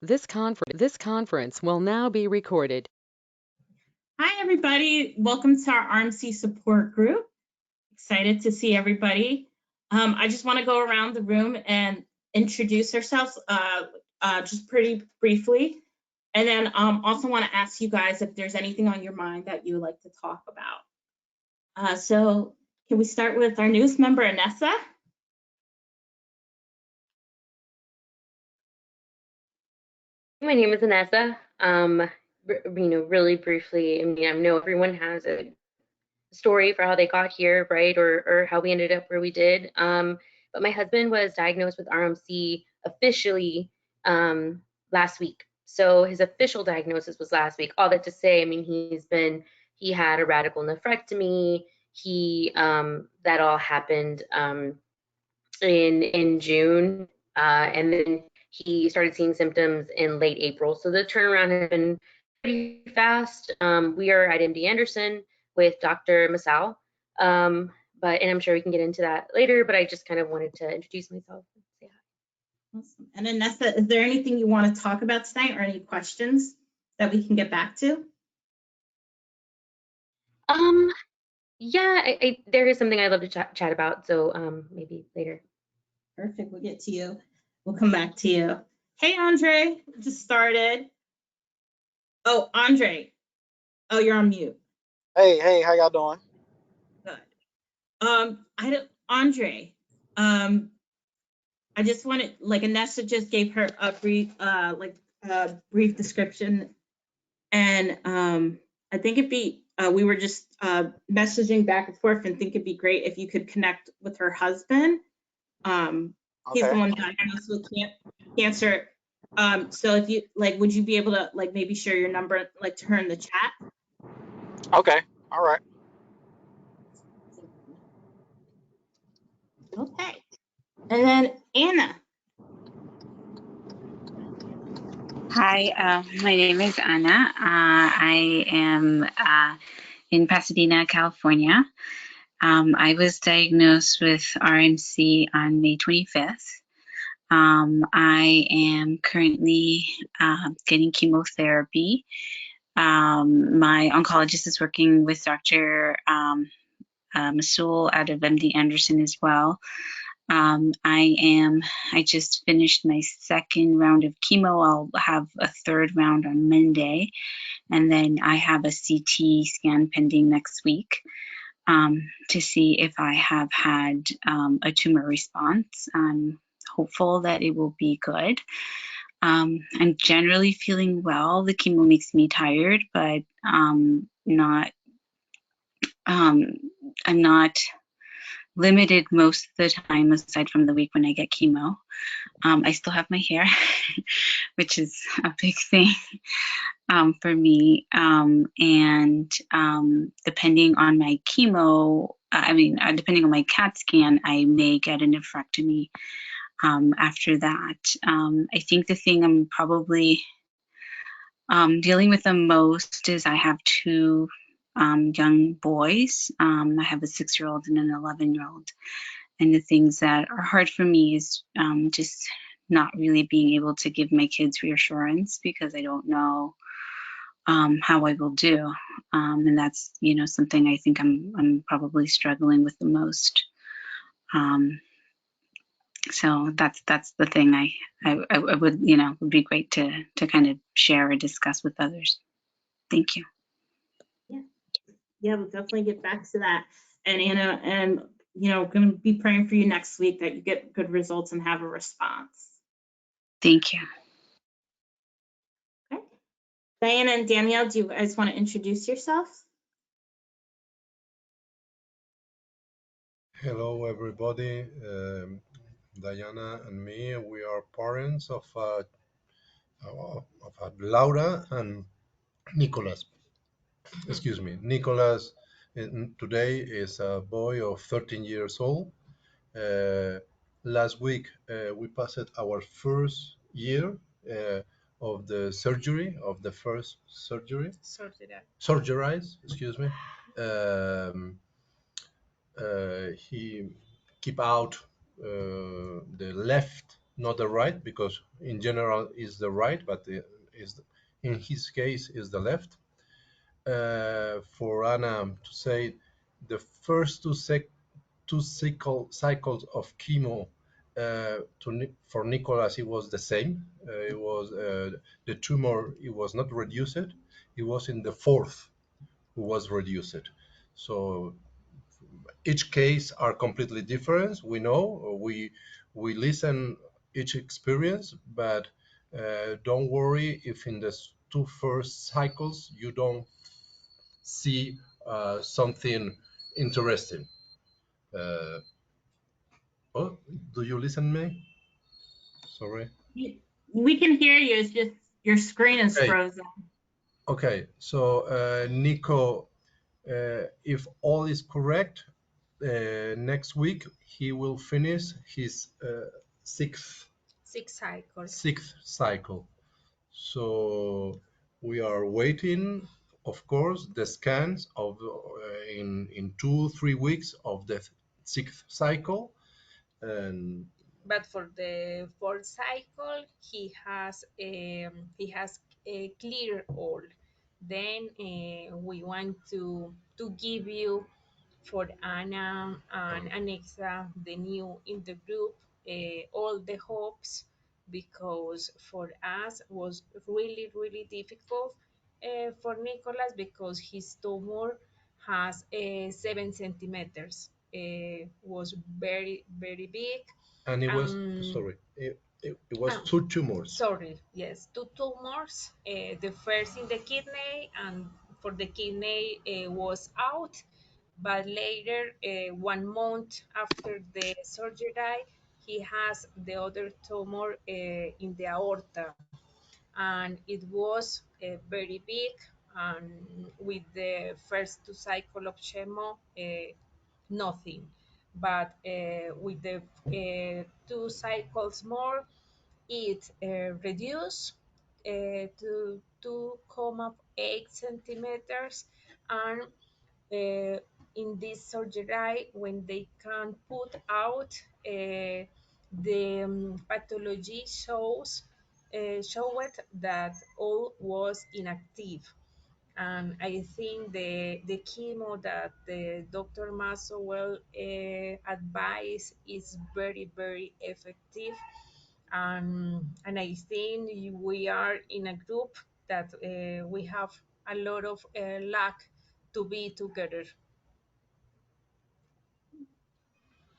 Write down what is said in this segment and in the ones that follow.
This conference will now be recorded. Hi, everybody. Welcome to our RMC support group. Excited to see everybody. I just want to go around the room and introduce ourselves just pretty briefly. And then also want to ask you guys if there's anything on your mind that you would like to talk about. So can we start with our newest member, Vanessa? My name is Vanessa. Really briefly, I know everyone has a story for how they got here, right, or how we ended up where we did. But my husband was diagnosed with RMC officially last week. So his official diagnosis was last week. All that to say, he had a radical nephrectomy. That all happened in June, and then he started seeing symptoms in late April. So the turnaround has been pretty fast. We are at MD Anderson with Dr. Masal, and I'm sure we can get into that later, but I just kind of wanted to introduce myself and say hi. Awesome. And Vanessa, is there anything you want to talk about tonight or any questions that we can get back to? Yeah, there is something I'd love to chat about, so maybe later. Perfect. We'll get to you. We'll come back to you. Hey, Andre, just started. Oh, Andre. Oh, you're on mute. Hey, how y'all doing? Good. Andre, I just wanted, like, Anessa just gave her a brief description, and I think it'd be, we were just messaging back and forth, and think it'd be great if you could connect with her husband. He's the one diagnosed with cancer. So if you would you be able to maybe share your number to her in the chat? Okay, all right. Okay. And then Anna. Hi, my name is Anna. I am in Pasadena, California. I was diagnosed with RMC on May 25th. I am currently getting chemotherapy. My oncologist is working with Dr. Masoul out of MD Anderson as well. I just finished my second round of chemo. I'll have a third round on Monday, and then I have a CT scan pending next week to see if I have had a tumor response. I'm hopeful that it will be good. I'm generally feeling well. The chemo makes me tired, but I'm not limited most of the time, aside from the week when I get chemo. I still have my hair, which is a big thing for me. And depending on my chemo, depending on my CAT scan, I may get a nephrectomy after that. I think the thing I'm probably dealing with the most is I have two young boys. I have a 6-year-old and an 11-year-old. And the things that are hard for me is just not really being able to give my kids reassurance because I don't know how I will do. And that's, something I think I'm probably struggling with the most. So that's the thing I would, would be great to kind of share or discuss with others. Thank you. Yeah, we'll definitely get back to that. And Anna, and going to be praying for you next week that you get good results and have a response. Thank you. Okay. Diana and Danielle, do you guys want to introduce yourselves? Hello, everybody. Diana and me, we are parents of Laura and Nicolas. Excuse me. Nicolas today is a boy of 13 years old. Last week, we passed our first year of the surgery, of the first surgery. Surgerized, excuse me. He keep out the left not the right, because in general is the right, but in his case is the left. For Anna to say the first two cycles of chemo for Nicolas, it was the same. It was the tumor. It was not reduced. It was in the fourth who was reduced. So each case are completely different. We know we listen each experience, but don't worry if in the two first cycles you don't see something interesting. Oh, do you listen me? Sorry. We can hear you. It's just your screen is Okay. frozen. Okay. So Nico, if all is correct, next week he will finish his sixth cycle. So we are waiting, of course, the scans of in 2-3 weeks of the sixth cycle, and but for the fourth cycle he has clear all. Then we want to give you for Anna and Anexa, the new in the group, all the hopes, because for us was really difficult for Nicolas, because his tumor has 7 centimeters. Was very big. and it was sorry, it was two tumors. Sorry, yes, 2 tumors. The first in the kidney, and for the kidney was out, but later, 1 month after the surgery, he has the other tumor in the aorta, and it was very big. And with the first 2 cycle of chemo, nothing. But with the 2 cycles more, it reduced to 2.8 centimeters. And in this surgery, when they can put out, the pathology showed that all was inactive. And I think the chemo that the Dr. Masowell advised is very effective. And I think we are in a group that we have a lot of luck to be together.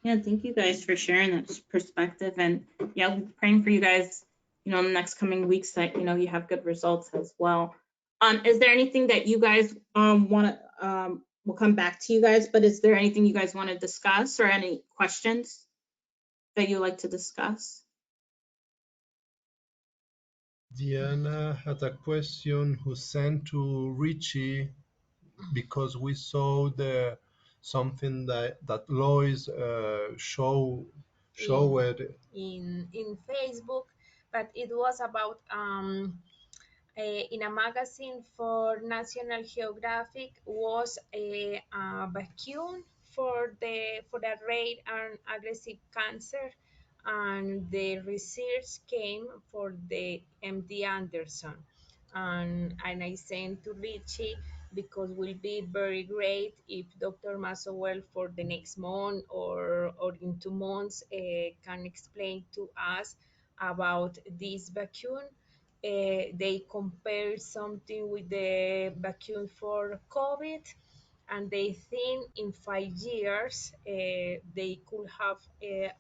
Yeah, thank you guys for sharing that perspective. And yeah, we're praying for you guys, in the next coming weeks that, you have good results as well. Is there anything that you guys want to, we'll come back to you guys, but is there anything you guys want to discuss or any questions that you'd like to discuss? Diana had a question who sent to Richie, because we saw something that Lois showed in Facebook, but it was about in a magazine for National Geographic, was a vacuum for the rare and aggressive cancer, and the research came for the MD Anderson. And I sent to Richie, because will be very great if Dr. Masowell for the next month or in 2 months can explain to us about this vacuum. They compare something with the vacuum for COVID, and they think in 5 years they could have a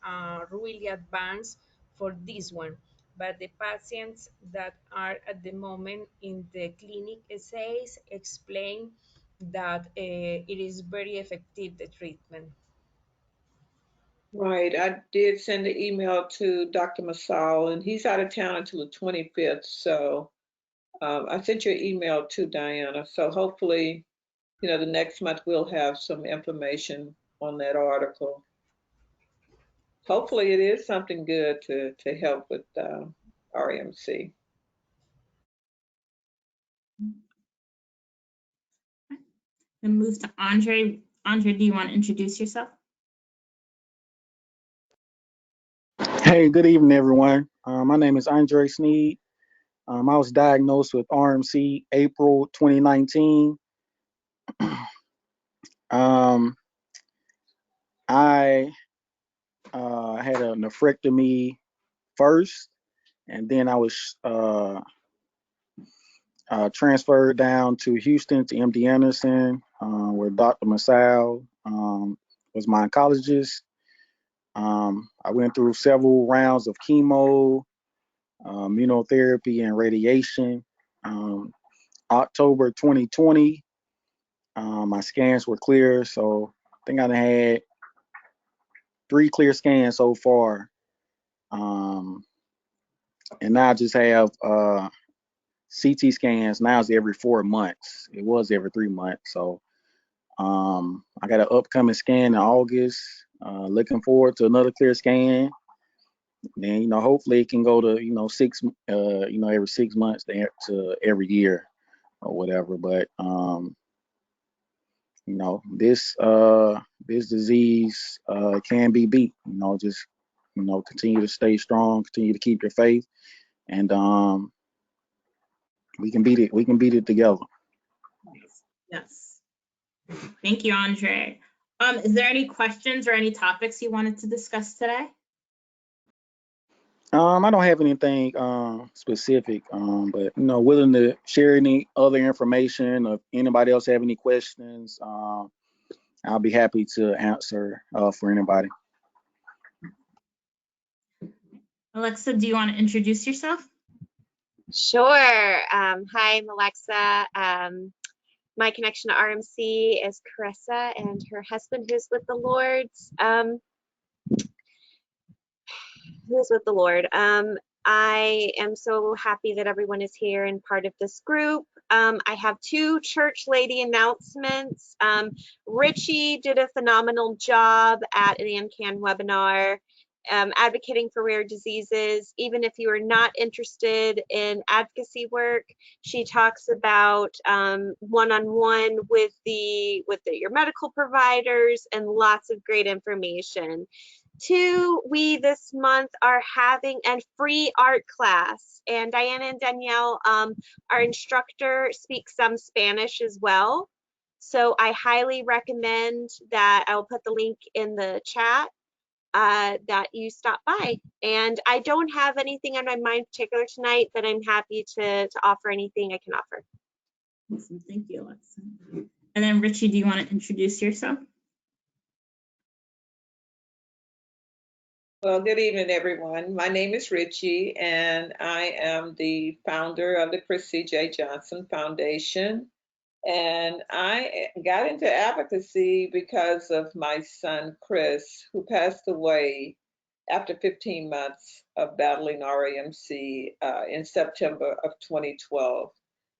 really advanced for this one. But the patients that are at the moment in the clinic essays explain that it is very effective, the treatment. Right. I did send an email to Dr. Masal, and he's out of town until the 25th. So I sent you an email to Diana. So hopefully, the next month we'll have some information on that article. Hopefully it is something good to help with RMC. And move to Andre. Andre, do you want to introduce yourself? Hey, good evening, everyone. My name is Andre Sneed. I was diagnosed with RMC April 2019. Um, I had a nephrectomy first, and then I was transferred down to Houston to MD Anderson, where Dr. Masal was my oncologist. I went through several rounds of chemo, immunotherapy, and radiation. October 2020, my scans were clear, so I think I had 3 clear scans so far. And now I just have CT scans. Now it's every 4 months. It was every 3 months. So I got an upcoming scan in August. Looking forward to another clear scan. Then hopefully it can go to every 6 months to every year or whatever. But this disease can be beat. Just continue to stay strong, continue to keep your faith, and we can beat it. We can beat it together. Yes. Thank you, Andre. Is there any questions or any topics you wanted to discuss today? I don't have anything specific, but willing to share any other information. Or if anybody else have any questions, I'll be happy to answer for anybody. Alexa, do you want to introduce yourself? Sure. Hi, I'm Alexa. My connection to RMC is Carissa and her husband, who's with the Lord. I am so happy that everyone is here and part of this group. I have 2 church lady announcements. Richie did a phenomenal job at an ANCAN webinar. Advocating for rare diseases. Even if you are not interested in advocacy work, she talks about one-on-one with your medical providers and lots of great information. 2, we this month are having a free art class, and Diana and Danielle, our instructor, speaks some Spanish as well. So I highly recommend that. I'll put the link in the chat. That you stop by. And I don't have anything on my mind particular tonight, but I'm happy to offer anything I can offer. Awesome. Thank you, Alexa. And then Richie, do you want to introduce yourself? Well, good evening, everyone. My name is Richie, and I am the founder of the Richie Johnson Foundation. And I got into advocacy because of my son, Chris, who passed away after 15 months of battling RMC in September of 2012.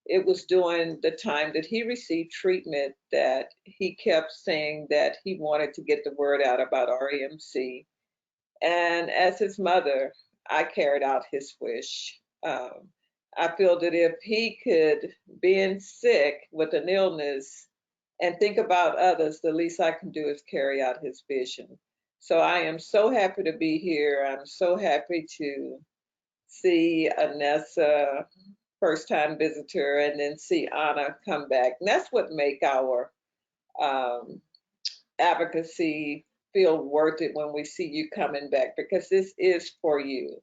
It was during the time that he received treatment that he kept saying that he wanted to get the word out about RMC. And as his mother, I carried out his wish. I feel that if he could, being sick with an illness, and think about others, the least I can do is carry out his vision. So I am so happy to be here. I'm so happy to see Vanessa, first-time visitor, and then see Anna come back. And that's what make our advocacy feel worth it when we see you coming back, because this is for you.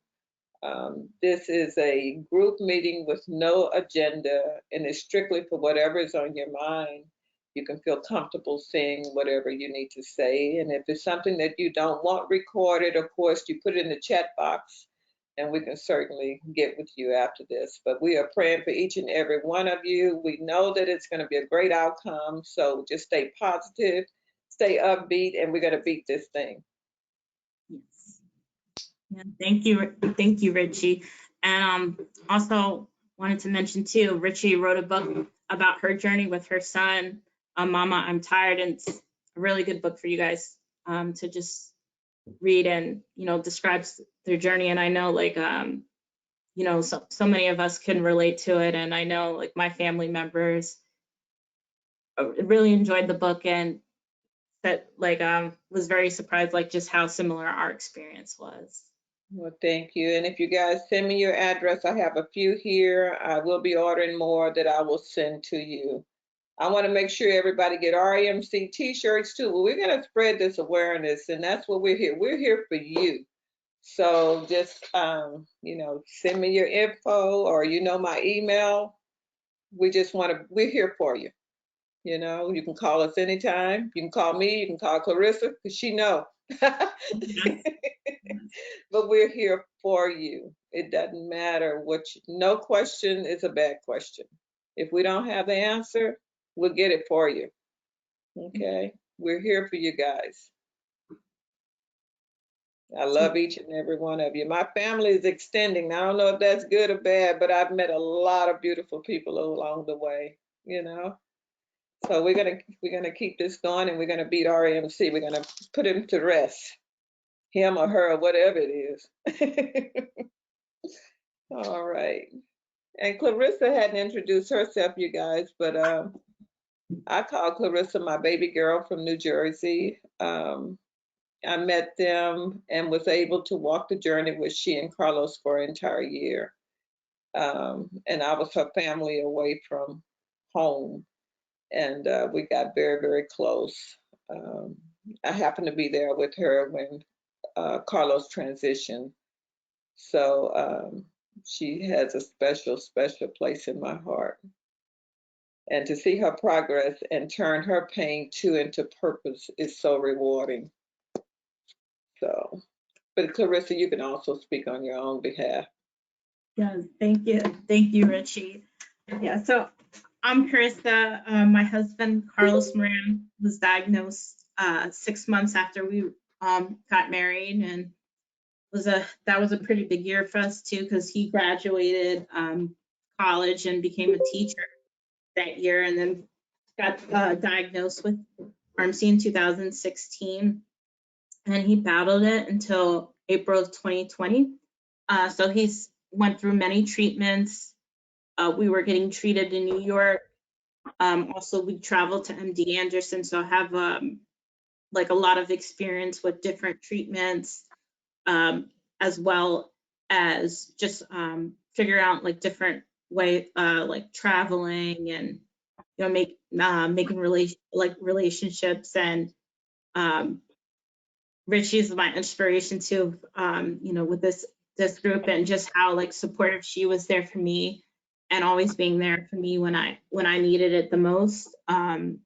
This is a group meeting with no agenda, and it's strictly for whatever is on your mind. You can feel comfortable saying whatever you need to say. And if it's something that you don't want recorded, of course, you put it in the chat box, and we can certainly get with you after this. But we are praying for each and every one of you. We know that it's going to be a great outcome. So just stay positive, stay upbeat, and we're going to beat this thing. Yes. Yeah, thank you, Richie. And also wanted to mention too, Richie wrote a book about her journey with her son, Mama, I'm Tired, and it's a really good book for you guys to just read, and describes their journey. And I know so many of us can relate to it, and I know my family members really enjoyed the book, and that was very surprised just how similar our experience was. Well, thank you. And if you guys send me your address, I have a few here. I will be ordering more that I will send to you. I want to make sure everybody get RMC t-shirts too. Well, we're going to spread this awareness, and that's what we're here. We're here for you. So just, send me your info, or my email. We're here for you. You can call us anytime. You can call me, you can call Clarissa, because she knows. But we're here for you. It doesn't matter no question is a bad question. If we don't have the answer, we'll get it for you. Okay? We're here for you guys. I love each and every one of you. My family is extending. I don't know if that's good or bad, but I've met a lot of beautiful people along the way, So we're gonna keep this going, and we're gonna beat RMC. We're gonna put him to rest, him or her, or whatever it is. All right. And Clarissa hadn't introduced herself, you guys, but I call Clarissa my baby girl from New Jersey. I met them and was able to walk the journey with she and Carlos for an entire year. And I was her family away from home. And we got very, very close. I happened to be there with her when Carlos transitioned. So she has a special, special place in my heart. And to see her progress and turn her pain too into purpose is so rewarding. So, but Clarissa, you can also speak on your own behalf. Yeah, thank you. Thank you, Richie. Yeah, so I'm Carissa. My husband, Carlos Moran, was diagnosed 6 months after we got married, and that was a pretty big year for us too, because he graduated college and became a teacher that year, and then got diagnosed with RMC in 2016, and he battled it until April of 2020. So he's went through many treatments. We were getting treated in New York. Also, we traveled to MD Anderson, so I have like a lot of experience with different treatments, as well as just figure out like different way, like traveling and making relationships. And Richie is my inspiration too, with this group, and just how like supportive she was there for me and always being there for me when I needed it the most. So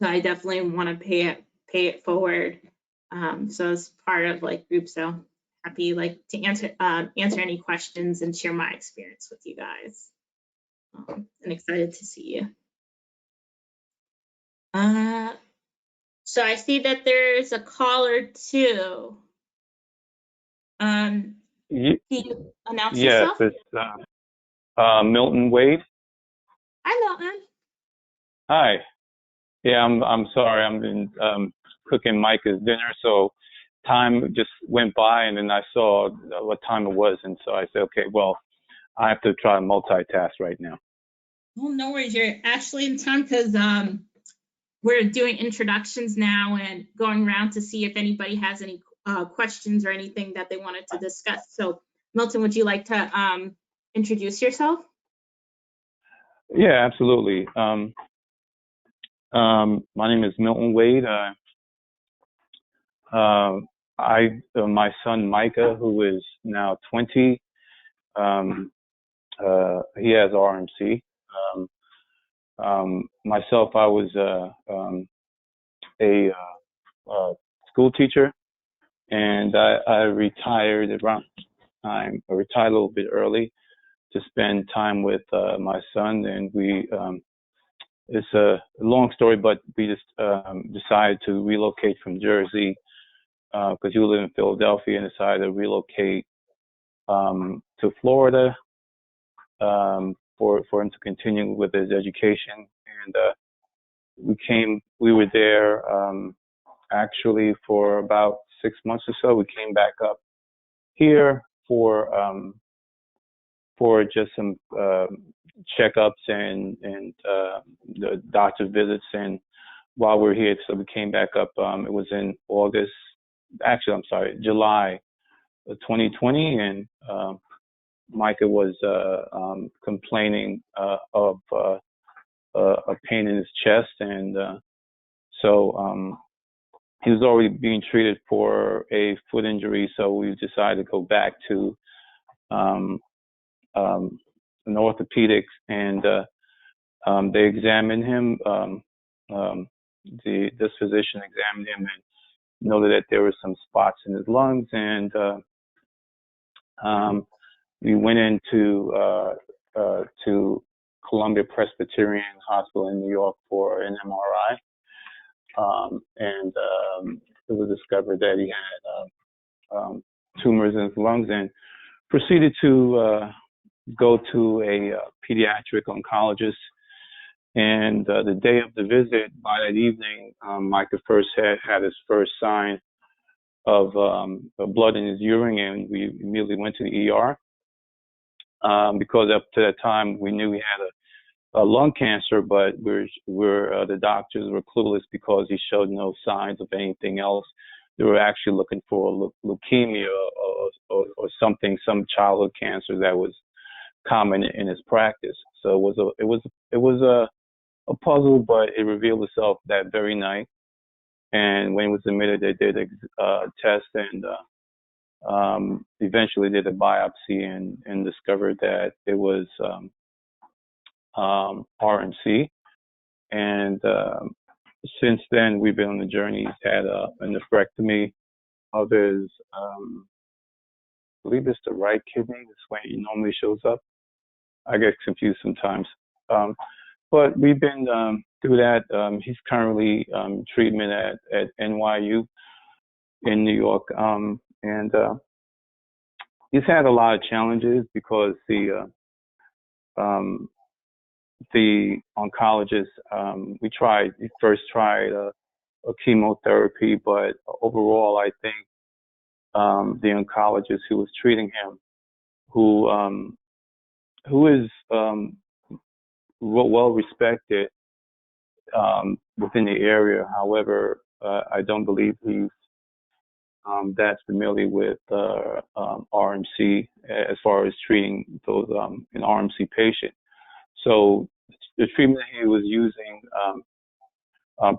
I definitely want to pay it forward. So as part of like group, so happy like to answer any questions and share my experience with you guys. And excited to see you. So I see that there's a caller too. Can you announce yourself? Yes, it's Milton Wade. Hi, Milton. Hi. Yeah, I'm sorry. I've been cooking Micah's dinner, so time just went by, and then I saw what time it was, and so I said, okay, well, I have to try to multitask right now. Well, no worries. You're actually in time, because we're doing introductions now and going around to see if anybody has any questions or anything that they wanted to discuss. So, Milton, would you like to introduce yourself? Yeah, absolutely. My name is Milton Wade. My son Micah, who is now 20, he has RMC. Myself, I was a school teacher, and I retired around time. I retired a little bit early to spend time with my son, and we. It's a long story, but we just decided to relocate from Jersey because you live in Philadelphia, and decided to relocate to Florida for him to continue with his education. And we were there actually for about 6 months or so. We came back up here for just some checkups and the doctor's visits. And while we're here, so we came back up. It was in July 2020, and Micah was complaining of a pain in his chest, and so he was already being treated for a foot injury. So we decided to go back to an orthopedics, and they examined him. This physician examined him and noted that there were some spots in his lungs, and we went into to Columbia Presbyterian Hospital in New York for an MRI, and it was discovered that he had tumors in his lungs, and proceeded to go to a pediatric oncologist. And the day of the visit, by that evening, Micah first had his first sign of blood in his urine, and we immediately went to the ER because up to that time we knew he had a lung cancer, but the doctors were clueless because he showed no signs of anything else. They were actually looking for leukemia or something, some childhood cancer that was common in his practice. So it was a puzzle, but it revealed itself that very night. And when it was admitted, they did a test, and eventually did a biopsy and discovered that it was RMC. And since then, we've been on the journey. He's had a nephrectomy of his, I believe it's the right kidney. That's when it normally shows up. I get confused sometimes. But we've been through that. He's currently treatment at NYU in New York. And he's had a lot of challenges because the oncologist, we first tried a chemotherapy, but overall, I think the oncologist who was treating him, who is well respected within the area. However, I don't believe he's that familiar with RMC as far as treating those an RMC patient. So the treatment he was using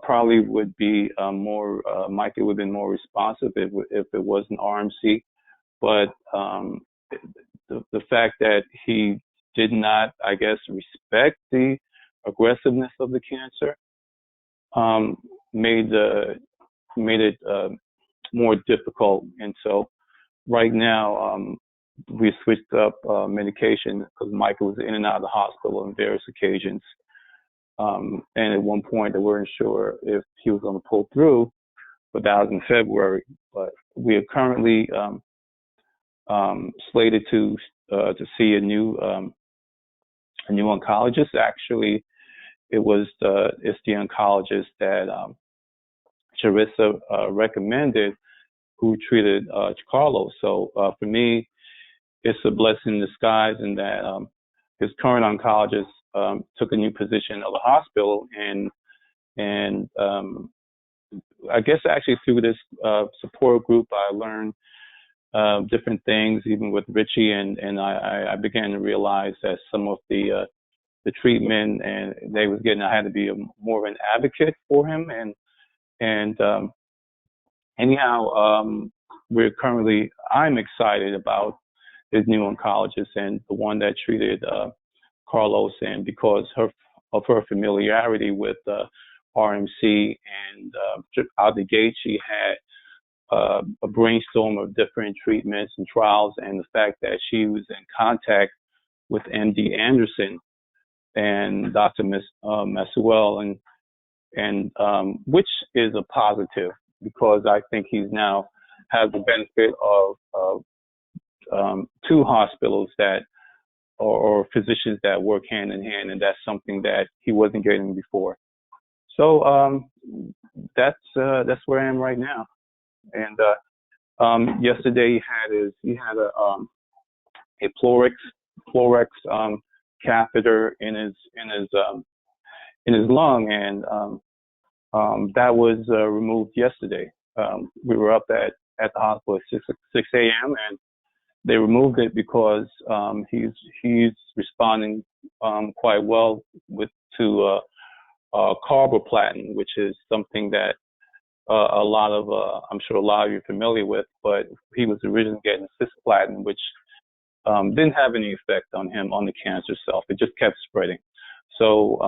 probably would be more, Micah would have been more responsive if it wasn't RMC. But the fact that he did not, I guess, respect the aggressiveness of the cancer made it more difficult. And so right now we switched up medication because Michael was in and out of the hospital on various occasions. And at one point they weren't sure if he was going to pull through, but that was in February. But we are currently slated to see a new oncologist. Actually, it's the oncologist that Charissa recommended, who treated Carlos. So for me, it's a blessing in disguise in that his current oncologist took a new position at the hospital, and I guess actually through this support group, I learned different things, even with Richie, and I began to realize that some of the treatment and they was getting, I had to be more of an advocate for him, and anyhow, I'm excited about this new oncologist and the one that treated Carlos, and because of her familiarity with RMC, and out the gate she had a brainstorm of different treatments and trials, and the fact that she was in contact with MD Anderson and Dr. Masuel, and which is a positive, because I think he's now has the benefit of two hospitals that or physicians that work hand in hand, and that's something that he wasn't getting before. So that's where I am right now. And yesterday he had a Florex catheter in his lung, and that was removed yesterday. We were up at at the hospital at 6 a.m. and they removed it because he's responding quite well to carboplatin, which is something that a lot of I'm sure a lot of you are familiar with, but he was originally getting cisplatin, which didn't have any effect on him on the cancer itself. It just kept spreading. So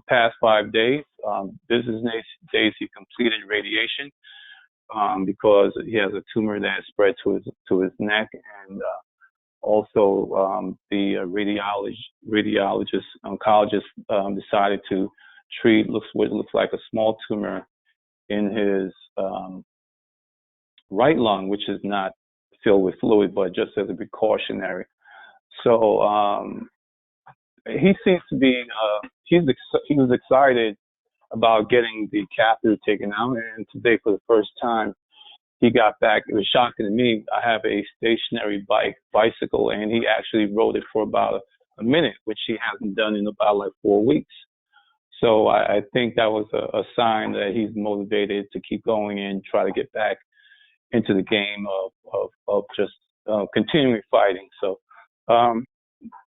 past 5 days, business days, he completed radiation because he has a tumor that spread to his neck, and also the radiologist oncologist decided to treat what looks like a small tumor in his right lung, which is not filled with fluid, but just as a precautionary. So he seems to be he was excited about getting the catheter taken out, and today for the first time he got back. It was shocking to me. I have a stationary bicycle, and he actually rode it for about a minute, which he hasn't done in about like 4 weeks. So I think that was a sign that he's motivated to keep going and try to get back into the game of just continuing fighting. So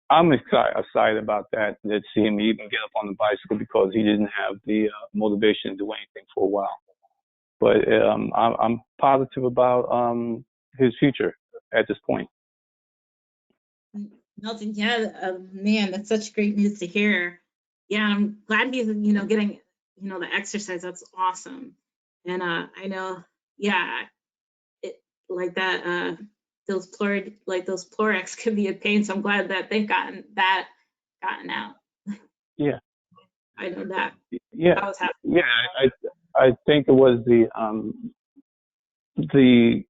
I'm excited about that, to see him even get up on the bicycle, because he didn't have the motivation to do anything for a while. But I'm positive about his future at this point. Milton, yeah, man, that's such great news to hear. Yeah, I'm glad he's, getting, the exercise. That's awesome. And I know, yeah, it like that, those Plorex could be a pain. So I'm glad that they've gotten out. Yeah. I know that. Yeah. That was happening. Yeah, I think it was the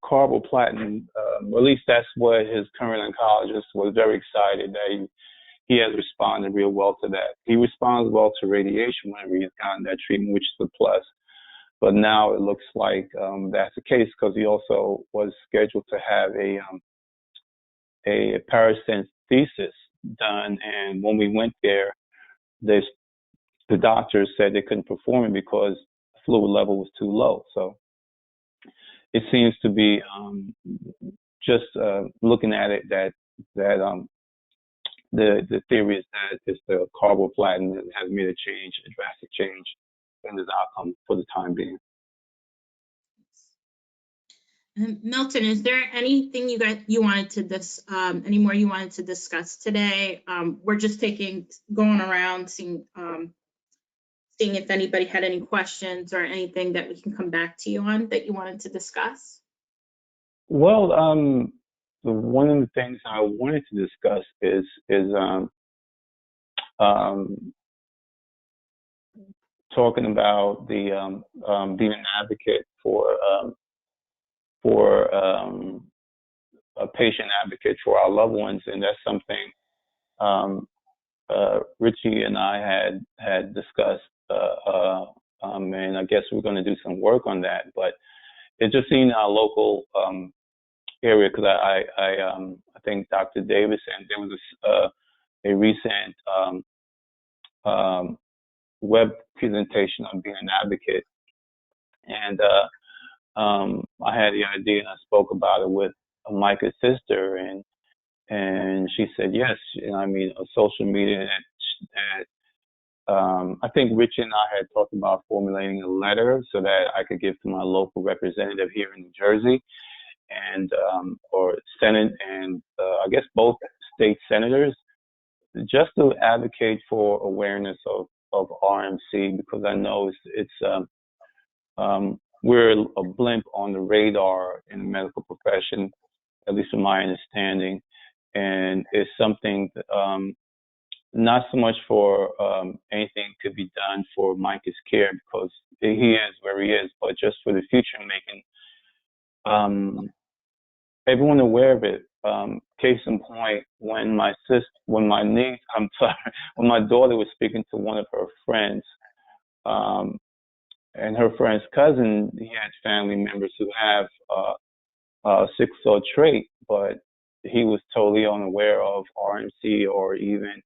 carboplatin, or at least that's what his current oncologist was very excited that he has responded real well to that. He responds well to radiation whenever he's gotten that treatment, which is a plus. But now it looks like that's the case, because he also was scheduled to have a paracentesis done, and when we went there, the doctors said they couldn't perform it because the fluid level was too low. So it seems to be just looking at it that the theory is that it's the carboplatin that has made a drastic change in his outcome for the time being. Milton, is there anything you wanted to any more you wanted to discuss today? We're just going around, seeing if anybody had any questions or anything that we can come back to you on that you wanted to discuss. Well, one of the things I wanted to discuss is talking about the being an advocate for a patient advocate for our loved ones, and that's something Richie and I had discussed, and I guess we're going to do some work on that. But it's just in our local area, because I think Dr. Davis, and there was a recent web presentation on being an advocate, and I had the idea and I spoke about it with Micah's sister, and she said yes. I mean, social media, I think Richie and I had talked about formulating a letter so that I could give to my local representative here in New Jersey, and or Senate, and I guess both state senators, just to advocate for awareness of RMC, because I know it's we're a blimp on the radar in the medical profession, at least from my understanding, and it's something not so much for anything could be done for Micah's care, because he is where he is, but just for the future, making everyone aware of it. Case in point, when my daughter was speaking to one of her friends, and her friend's cousin, he had family members who have sickle cell trait, but he was totally unaware of RMC or even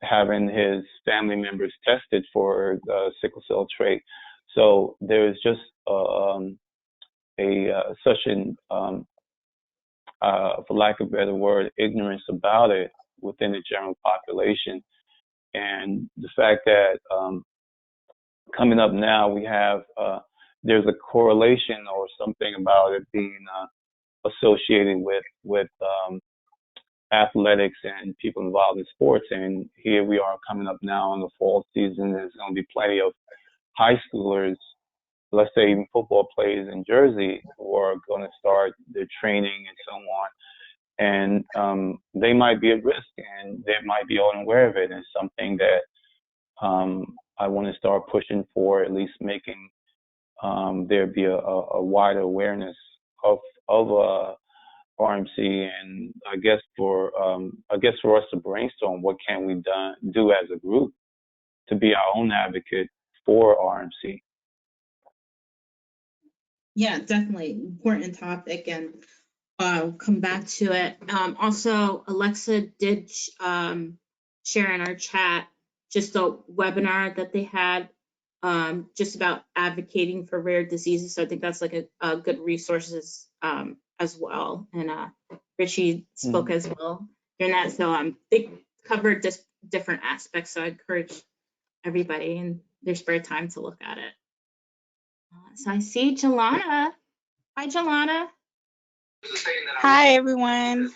having his family members tested for sickle cell trait. So there is just such an for lack of a better word, ignorance about it within the general population. And the fact that coming up now, we have there's a correlation or something about it being associated with athletics and people involved in sports. And here we are coming up now in the fall season. There's going to be plenty of high schoolers, let's say even football players in Jersey, who are going to start their training and so on. And they might be at risk, and they might be unaware of it. And it's something that I want to start pushing for, at least making there be a wider awareness of RMC, and I guess for us to brainstorm what can we do as a group to be our own advocate for RMC. Yeah, definitely important topic, and I'll come back to it. Also, Alexa did share in our chat just a webinar that they had just about advocating for rare diseases. So I think that's like a good resources as well. And Richie spoke as well during that. So they covered just different aspects. So I encourage everybody in their spare time to look at it. So I see Jelana. Hi, Jelana. Hi, everyone.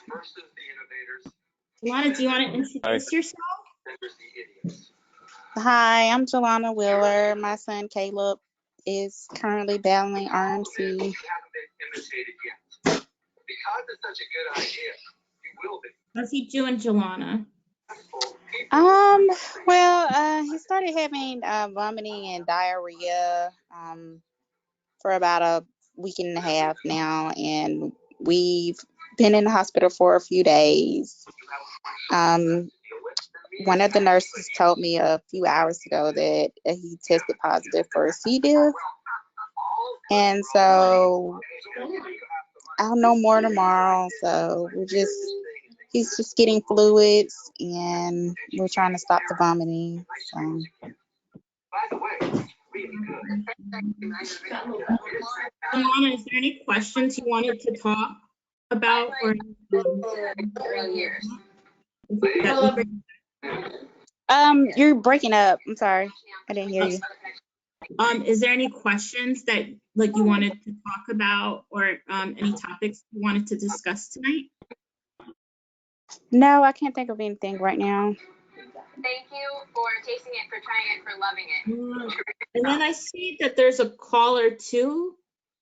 Jelana, do you want to introduce yourself? Hi, I'm Jelana Wheeler. My son Caleb is currently battling RMC. How's he doing, Jelana? Well, he started having vomiting and diarrhea for about a week and a half now, and we've been in the hospital for a few days. One of the nurses told me a few hours ago that he tested positive for C. diff, and so I'll know more tomorrow. So he's just getting fluids, and we're trying to stop the vomiting. So. Jelana, is there any questions you wanted to talk about? Or you're breaking up. I'm sorry, I didn't hear you. Is there any questions that you wanted to talk about, or any topics you wanted to discuss tonight? No, I can't think of anything right now. Thank you for tasting it, for trying it, for loving it. And then I see that there's a caller too.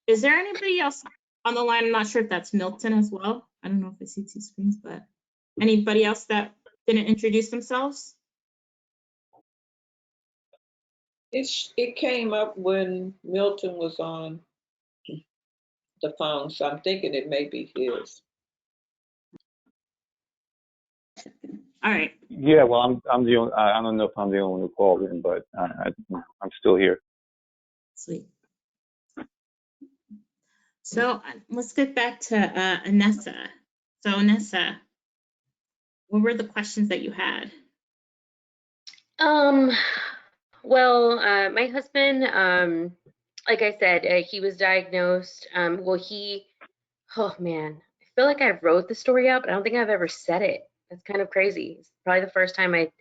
Is there anybody else on the line? I'm not sure if that's Milton as well. I don't know if I see two screens, but anybody else that didn't introduce themselves? It came up when Milton was on the phone, so I'm thinking it may be his. All right. Yeah, well, I'm the only, I don't know if I'm the only one who called in, but I'm still here. Sweet. So let's get back to Vanessa. So Vanessa, what were the questions that you had? Well, my husband, like I said, he was diagnosed. Oh man, I feel like I wrote the story out, but I don't think I've ever said it. It's kind of crazy. It's probably the first time I've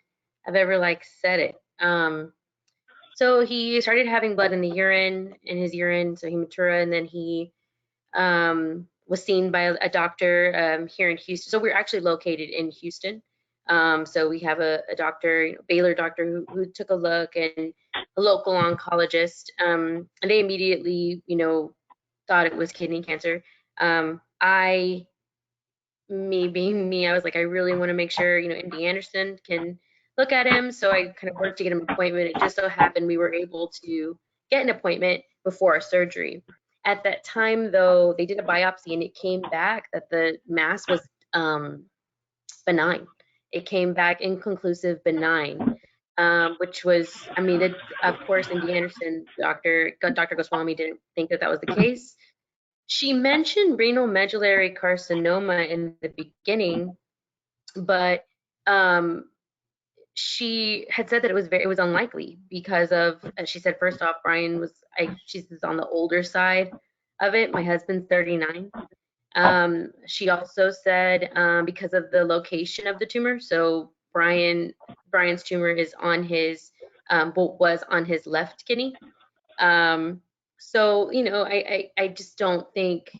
ever said it. So he started having blood in his urine, so hematuria, and then he was seen by a doctor here in Houston. So we're actually located in Houston. So we have a doctor, Baylor doctor, who took a look, and a local oncologist, and they immediately, thought it was kidney cancer. Me being me, I was like, I really want to make sure, MD Anderson can look at him. So I kind of worked to get him an appointment. It just so happened we were able to get an appointment before our surgery. At that time, though, they did a biopsy, and it came back that the mass was benign. It came back inconclusive benign, which was, of course, MD Anderson, Dr. Goswami didn't think that was the case. She mentioned renal medullary carcinoma in the beginning, but she had said that it was unlikely because of, she said, first off, Brian she's on the older side of it. My husband's 39. She also said because of the location of the tumor, so Brian's tumor is on his was on his left kidney. So you know, I just don't think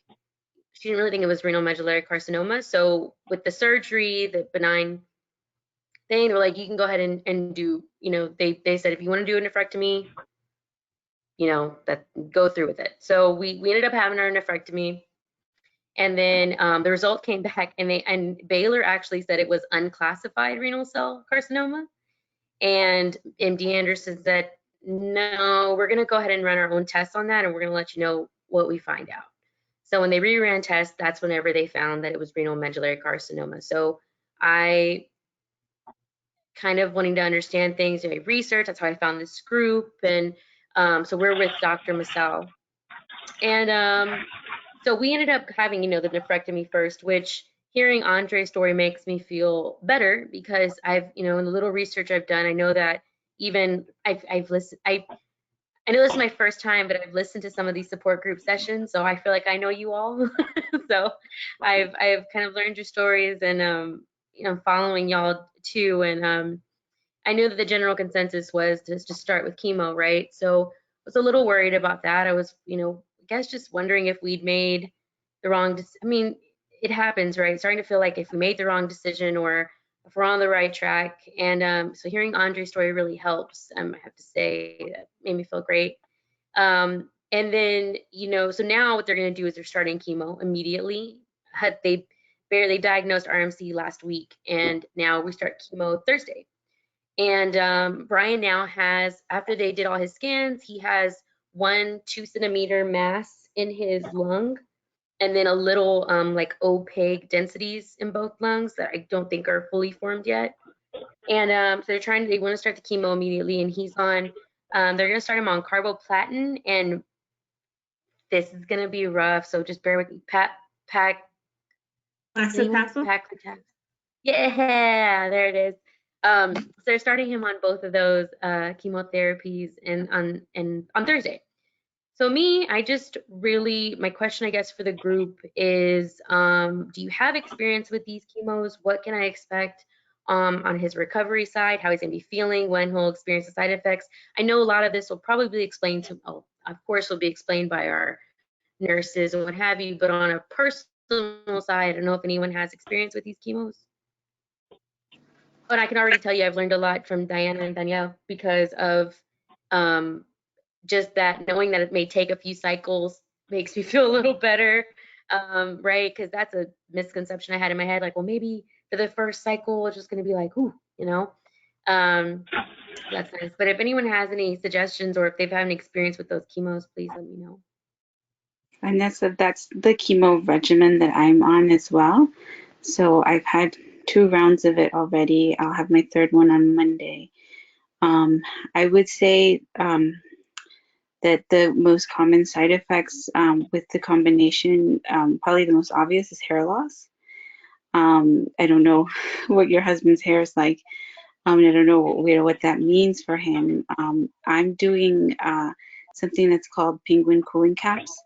she didn't really think it was renal medullary carcinoma. So with the surgery, the benign thing, they were like, you can go ahead and do, you know, they said if you want to do a nephrectomy, you know, that go through with it. So we ended up having our nephrectomy. And then the result came back, and Baylor actually said it was unclassified renal cell carcinoma. And MD Anderson said, no, we're going to go ahead and run our own tests on that, and we're going to let you know what we find out. So when they reran tests, that's whenever they found that it was renal medullary carcinoma. So I kind of wanting to understand things, doing research. That's how I found this group. And so we're with Dr. Masal. And so we ended up having, you know, the nephrectomy first, which hearing Andre's story makes me feel better because I've, you know, in the little research I've done, I know that even I've listened, I know this is my first time, but I've listened to some of these support group sessions, so I feel like I know you all. So I've kind of learned your stories, and you know, following y'all too. And I knew that the general consensus was to start with chemo, right? So I was a little worried about that. I was, you know, I guess just wondering if we'd made the wrong. I mean, it happens, right? Starting to feel like if we made the wrong decision or if we're on the right track. And so hearing Andre's story really helps. I have to say that made me feel great. And then, you know, so now what they're going to do is they're starting chemo immediately. They barely diagnosed RMC last week, and now we start chemo Thursday. And Brian now has, after they did all his scans, he has 1 2-centimeter mass in his lung, and then a little like opaque densities in both lungs that I don't think are fully formed yet. And so they want to start the chemo immediately, and he's on, they're going to start him on carboplatin, and this is going to be rough, so just bear with me. Yeah, there it is. So they're starting him on both of those chemotherapies and on Thursday. So me, I just really, my question I guess for the group is, do you have experience with these chemos? What can I expect on his recovery side, how he's gonna be feeling when he'll experience the side effects? I know a lot of this will probably be explained to, of course, will be explained by our nurses and what have you, but on a personal side, I don't know if anyone has experience with these chemos. But I can already tell you I've learned a lot from Diana and Danielle because of just that, knowing that it may take a few cycles makes me feel a little better, right? Because that's a misconception I had in my head, like, well, maybe for the first cycle, it's just going to be like, ooh, you know? That's nice. But if anyone has any suggestions or if they've had any experience with those chemos, please let me know. Vanessa, that's the chemo regimen that I'm on as well. So I've had 2 rounds of it already. I'll have my 3rd one on Monday. I would say that the most common side effects with the combination, probably the most obvious, is hair loss. I don't know what your husband's hair is like. I don't know what that means for him. I'm doing something that's called penguin cooling caps.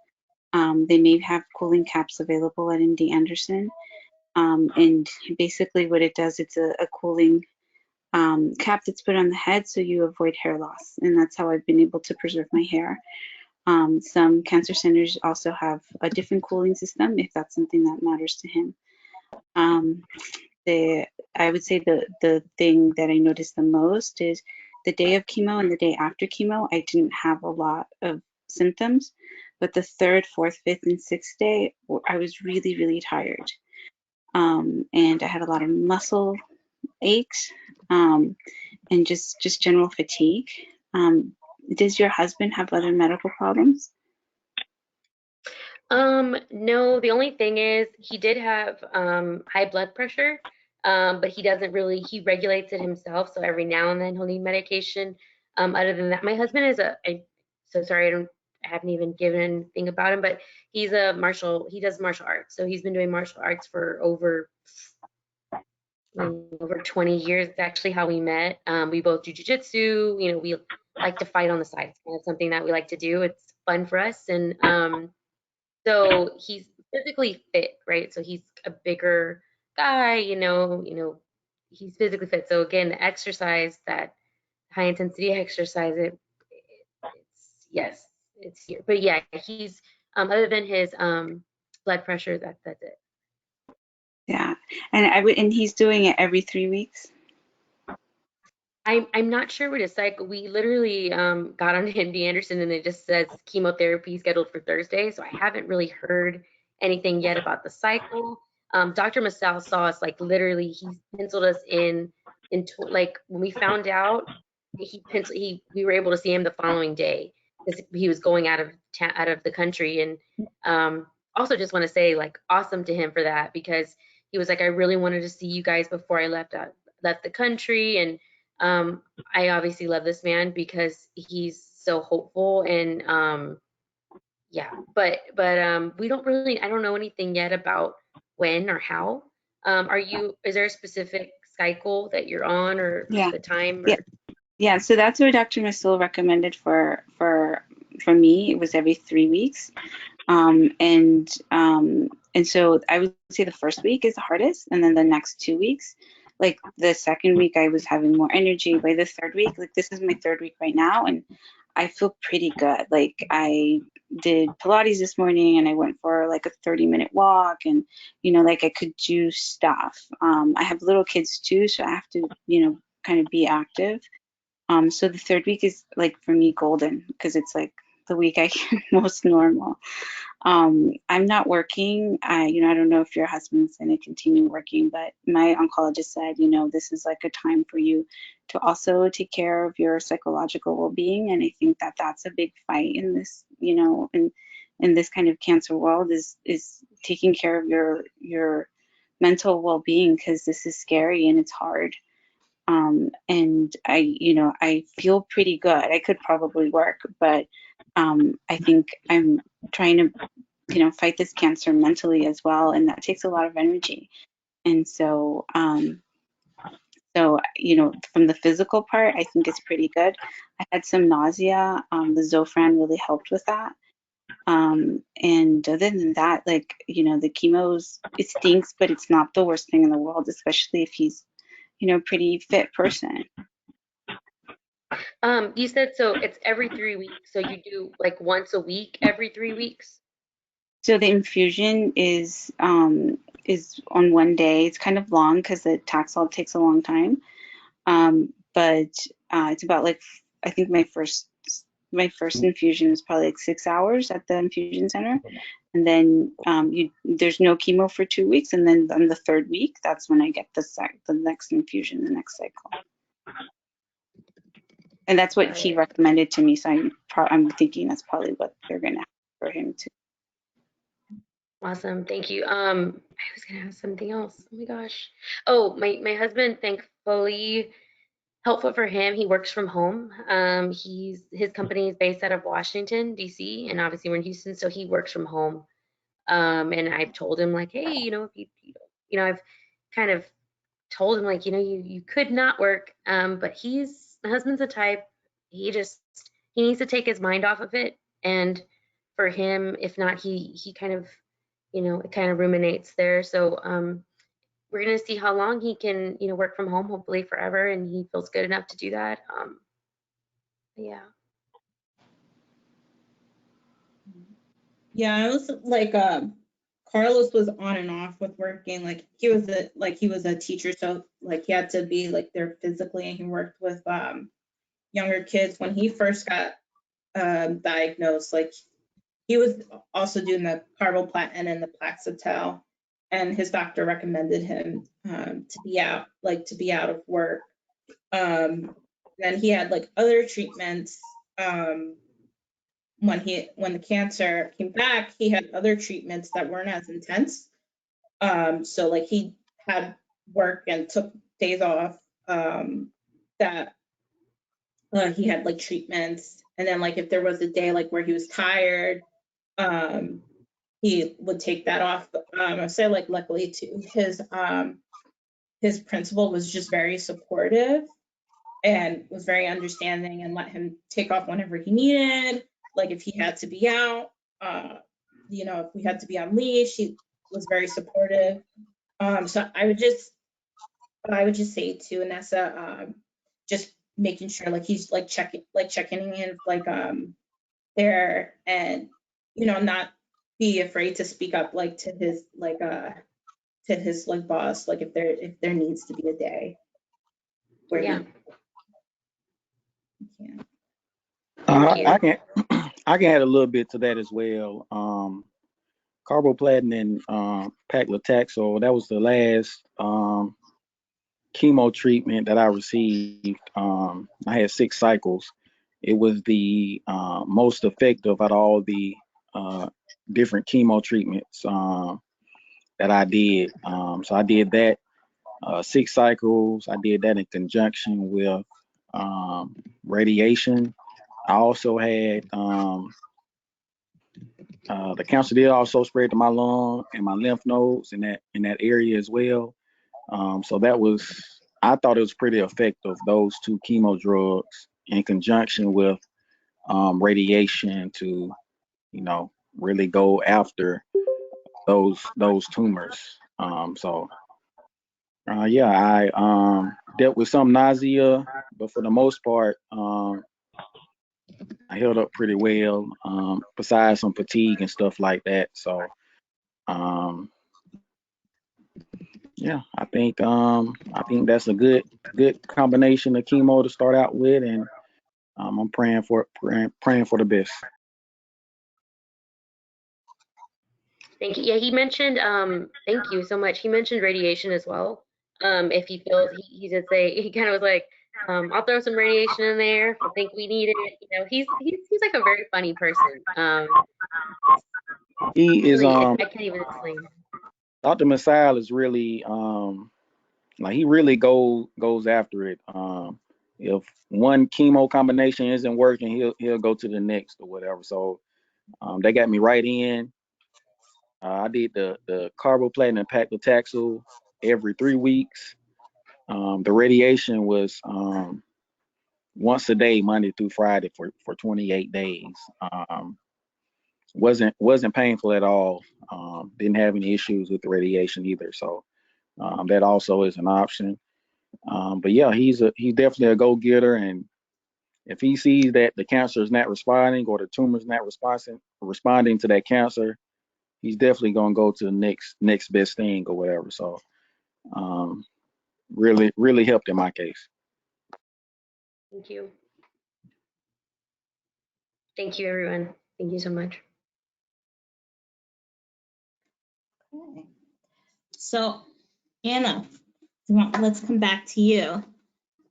They may have cooling caps available at MD Anderson. And basically what it does, it's a cooling cap that's put on the head so you avoid hair loss. And that's how I've been able to preserve my hair. Some cancer centers also have a different cooling system if that's something that matters to him. I would say the thing that I noticed the most is the day of chemo and the day after chemo, I didn't have a lot of symptoms, but the 3rd, 4th, 5th, and 6th day, I was really, really tired. And I had a lot of muscle aches and just general fatigue. Does your husband have other medical problems? No, the only thing is he did have high blood pressure, but he doesn't really, he regulates it himself. So every now and then he'll need medication. Other than that, my husband is so sorry, I haven't even given anything about him, but he's he does martial arts. So he's been doing martial arts for over 20 years. It's actually how we met. We both do jujitsu. You know, we like to fight on the side. It's kind of something that we like to do. It's fun for us. And So he's physically fit, right? So he's a bigger guy, he's physically fit. So again, the exercise, that high intensity exercise, yes, it's here. But yeah, he's other than his blood pressure, that's it. Yeah, and he's doing it every 3 weeks. I'm not sure what his cycle. We literally got on MD Anderson and it just says chemotherapy scheduled for Thursday. So I haven't really heard anything yet about the cycle. Dr. Masal saw us, like, literally he penciled us in like when we found out, we were able to see him the following day because he was going out of the country. And also just want to say, like, awesome to him for that, because he was like, I really wanted to see you guys before I left the country. And I obviously love this man because he's so hopeful. And yeah, but we don't really, I don't know anything yet about when or how. Is there a specific cycle that you're on, or Yeah. the time? Or? Yeah. Yeah, so that's what Dr. Masul recommended for me. It was every 3 weeks. And so I would say the first week is the hardest, and then the next 2 weeks, like the second week I was having more energy. By the third week, like this is my third week right now, and I feel pretty good. Like I did Pilates this morning and I went for like a 30-minute walk, and like I could do stuff. I have little kids too, so I have to kind of be active. So the third week is, like, for me, golden, because it's like the week I get most normal. I'm not working. I don't know if your husband's going to continue working, but my oncologist said, this is like a time for you to also take care of your psychological well-being. And I think that that's a big fight in this, in this kind of cancer world, is taking care of your mental well-being, because this is scary and it's hard. And I feel pretty good. I could probably work, but I think I'm trying to, fight this cancer mentally as well, and that takes a lot of energy. And so, from the physical part, I think it's pretty good. I had some nausea. The Zofran really helped with that. And other than that, like, the chemos, it stinks, but it's not the worst thing in the world, especially if he's pretty fit person. You said, so it's every 3 weeks. So you do like once a week, every 3 weeks? So the infusion is on one day. It's kind of long because the Taxol takes a long time. But it's about, like, I think my first infusion was probably like 6 hours at the infusion center. And then there's no chemo for 2 weeks, and then on the third week, that's when I get the next infusion, the next cycle. And that's what he recommended to me. So I'm thinking that's probably what they're gonna have for him to. Awesome, thank you. I was gonna have something else. Oh my gosh. Oh, my husband, thankfully, helpful for him, he works from home. His company is based out of Washington, D.C., and obviously we're in Houston, so he works from home. And I've told him, like, hey, if you, I've kind of told him, like, you could not work, but my husband's the type, he needs to take his mind off of it. And for him, if not, he kind of, it kind of ruminates there. So we're going to see how long he can, work from home, hopefully forever, and he feels good enough to do that. Yeah. Yeah, I was like, Carlos was on and off with working. Like he was a teacher, so like he had to be like there physically, and he worked with younger kids. When he first got diagnosed, like he was also doing the carboplatin and the Plaxatel, and his doctor recommended him to be out of work. Then he had like other treatments. When the cancer came back, he had other treatments that weren't as intense. So like he had work and took days off. That he had like treatments, and then like if there was a day like where he was tired, he would take that off. I say, like, luckily too, his principal was just very supportive and was very understanding and let him take off whenever he needed. Like if he had to be out, if we had to be on leave, she was very supportive. So I would just say to Vanessa, just making sure like he's like checking in there, and not be afraid to speak up like to his boss, like if there needs to be a day where Yeah. he can't. I can I can add a little bit to that as well. Carboplatin and paclitaxel, that was the last chemo treatment that I received. I had 6 cycles. It was the most effective out of all the different chemo treatments that I did. So I did that 6 cycles. I did that in conjunction with radiation. I also had the cancer did also spread to my lung and my lymph nodes in that area as well. So I thought it was pretty effective, those 2 chemo drugs in conjunction with radiation to, really go after those tumors. Yeah, I dealt with some nausea, but for the most part, I held up pretty well, besides some fatigue and stuff like that. So, yeah, I think that's a good combination of chemo to start out with, and I'm praying for the best. Thank you. Yeah, he mentioned, thank you so much. He mentioned radiation as well. If he feels, he did say, he kind of was like, I'll throw some radiation in there if I think we need it. He's like a very funny person. He is, really, I can't even explain. Dr. Masal is really, like he really goes after it. If one chemo combination isn't working, he'll go to the next or whatever. So, they got me right in. I did the carboplatin and paclitaxel every 3 weeks. The radiation was once a day, Monday through Friday for 28 days. Wasn't painful at all. Didn't have any issues with the radiation either. So that also is an option. But yeah, he's definitely a go-getter, and if he sees that the cancer is not responding or the tumor is not responding to that cancer, he's definitely gonna go to the next best thing or whatever. So really helped in my case. Thank you. Thank you, everyone. Thank you so much. Okay. So Anna, let's come back to you.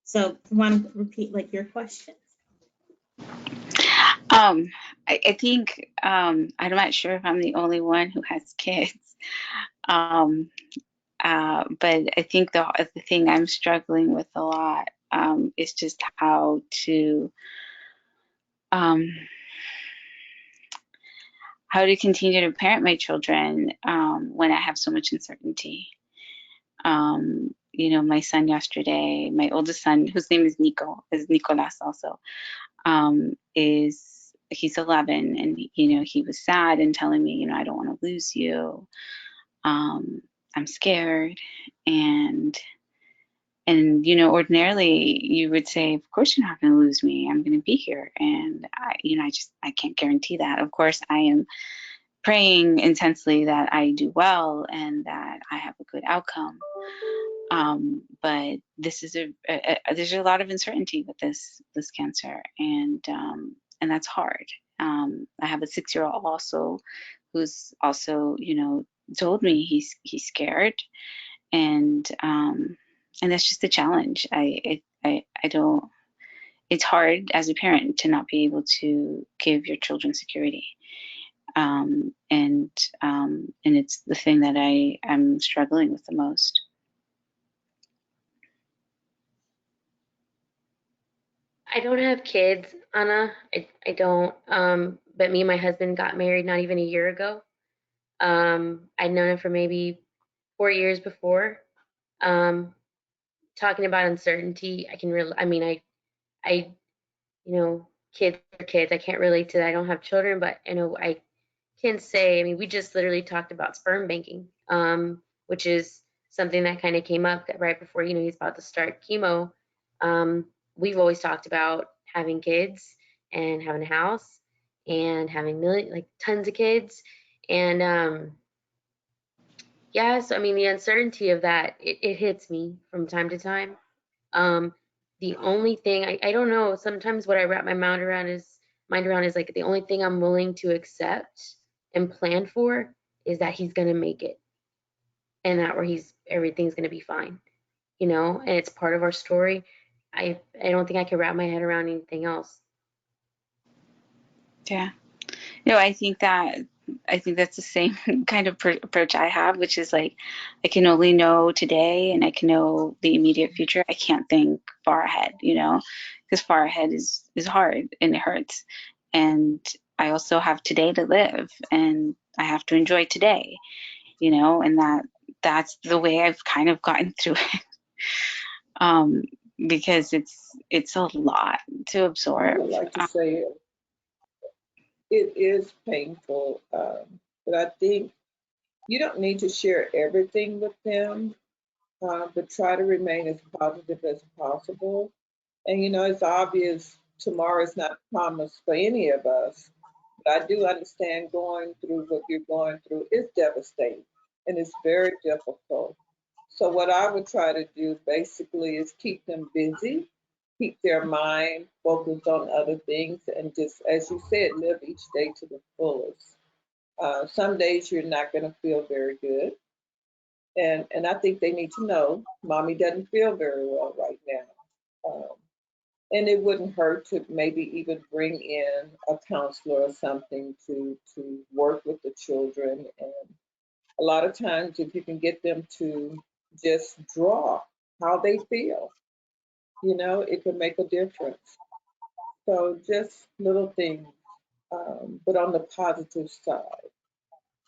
So you want to repeat like your questions? I think I'm not sure if I'm the only one who has kids. But I think the thing I'm struggling with a lot is just how to continue to parent my children when I have so much uncertainty. My son yesterday, my oldest son, whose name is Nicolas also, he's 11, and he was sad and telling me, I don't want to lose you. I'm scared, and ordinarily you would say, of course you're not going to lose me. I'm going to be here, and I can't guarantee that. Of course, I am praying intensely that I do well and that I have a good outcome. But this is there's a lot of uncertainty with this cancer, and that's hard. I have a 6-year-old also who's also told me he's scared, and that's just a challenge. I don't. It's hard as a parent to not be able to give your children security, and it's the thing that I'm struggling with the most. I don't have kids, Anna. I don't. But me and my husband got married not even a year ago. I'd known him for maybe 4 years before. Talking about uncertainty, I can really. I mean, I kids are kids. I can't relate to that. I don't have children, but can say, I mean, we just literally talked about sperm banking, which is something that kind of came up right before, he's about to start chemo. We've always talked about having kids and having a house and having tons of kids. And yeah, so I mean, the uncertainty of that, it hits me from time to time. The only thing I don't know, sometimes what I wrap my mind around is like the only thing I'm willing to accept and plan for is that he's gonna make it, and that where everything's gonna be fine, and it's part of our story. I don't think I can wrap my head around anything else. Yeah. No, I think that's the same kind of approach I have, which is like I can only know today and I can know the immediate future. I can't think far ahead, because far ahead is hard and it hurts. And I also have today to live and I have to enjoy today, and that's the way I've kind of gotten through it. Because it's a lot to absorb. I would like to say it is painful, but I think you don't need to share everything with them, but try to remain as positive as possible. And it's obvious tomorrow is not promised for any of us, but I do understand going through what you're going through is devastating and it's very difficult. So what I would try to do basically is keep them busy, keep their mind focused on other things, and just, as you said, live each day to the fullest. Some days you're not going to feel very good. And I think they need to know mommy doesn't feel very well right now. And it wouldn't hurt to maybe even bring in a counselor or something to work with the children. And a lot of times, if you can get them to just draw how they feel, it can make a difference. So just little things, but on the positive side.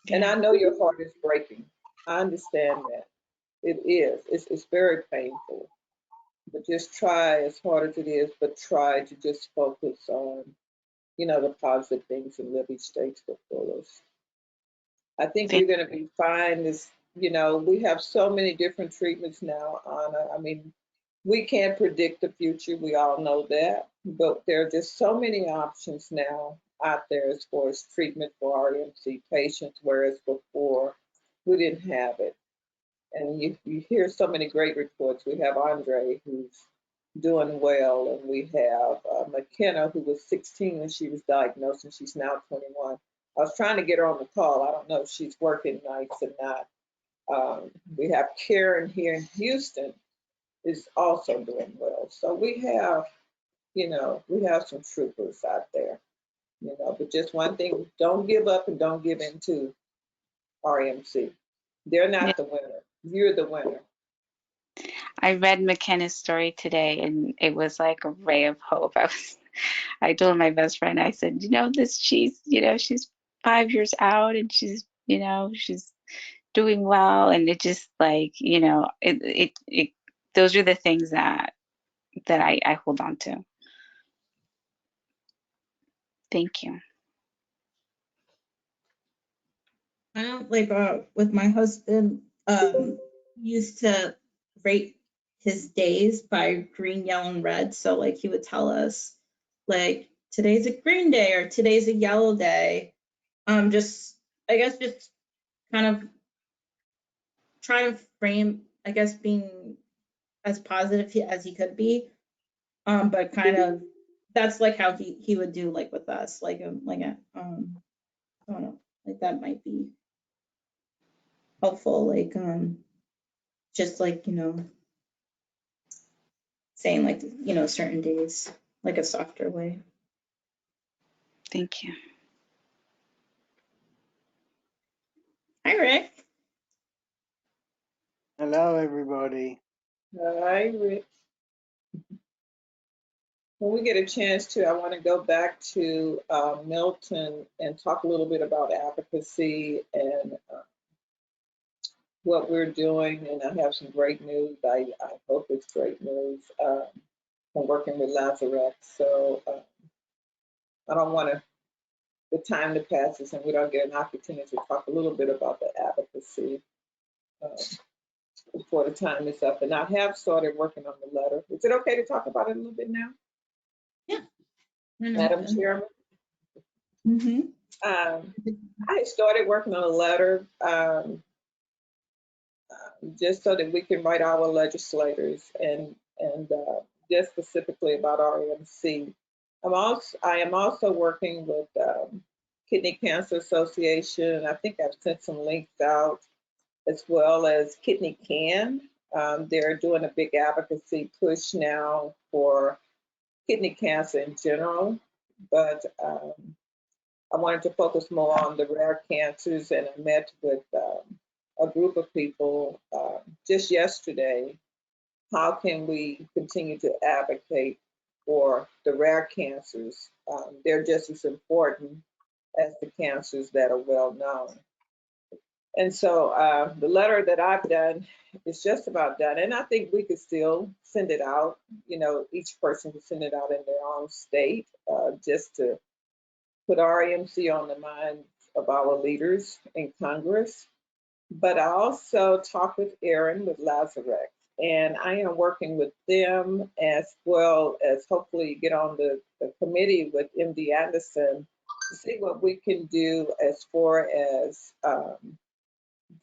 And I know your heart is breaking. I understand that. It is. It's very painful. But just try, as hard as it is, but try to just focus on, the positive things and live each day to the fullest. I think you're going to be fine. We have so many different treatments now, Anna. I mean, we can't predict the future. We all know that. But there are just so many options now out there as far as treatment for RMC patients, whereas before we didn't have it. And you hear so many great reports. We have Andre, who's doing well, and we have McKenna, who was 16 when she was diagnosed, and she's now 21. I was trying to get her on the call. I don't know if she's working nights or not. We have Karen here in Houston, is also doing well. So we have, we have some troopers out there, but just one thing, don't give up and don't give in to RMC. They're not the winner. You're the winner. I read McKenna's story today and it was like a ray of hope. I told my best friend, I said, she's 5 years out and she's doing well. And it just like, those are the things that I hold on to. Thank you. I don't with my husband, used to rate his days by green, yellow, and red. So like he would tell us like today's a green day or today's a yellow day. Just kind of trying to frame, I guess, being as positive as he could be. But kind of that's like how he would do like with us, I don't know, like that might be helpful, just saying certain days, like a softer way. Thank you. Hi, Rick. Hello, everybody. Hi, Rick. When we get a chance to, I want to go back to Milton and talk a little bit about advocacy and what we're doing. And I have some great news. I hope it's great news. I'm working with Lazarus, so I don't want to the time that passes and we don't get an opportunity to talk a little bit about the advocacy before the time is up. And I have started working on the letter. Is it okay to talk about it a little bit now? Yeah. Madam Chairman? Mm-hmm. I started working on a letter just so that we can write our legislators and just specifically about RMC. I am also working with Kidney Cancer Association. I think I've sent some links out, as well as Kidney Can. They're doing a big advocacy push now for kidney cancer in general, but I wanted to focus more on the rare cancers, and I met with a group of people just yesterday. How can we continue to advocate for the rare cancers? They're just as important as the cancers that are well known. And so the letter that I've done is just about done. And I think we could still send it out. You know, each person can send it out in their own state, just to put RMC on the minds of our leaders in Congress. But I also talked with Aaron with Lazarex, and I am working with them, as well as hopefully get on the committee with MD Anderson to see what we can do as far as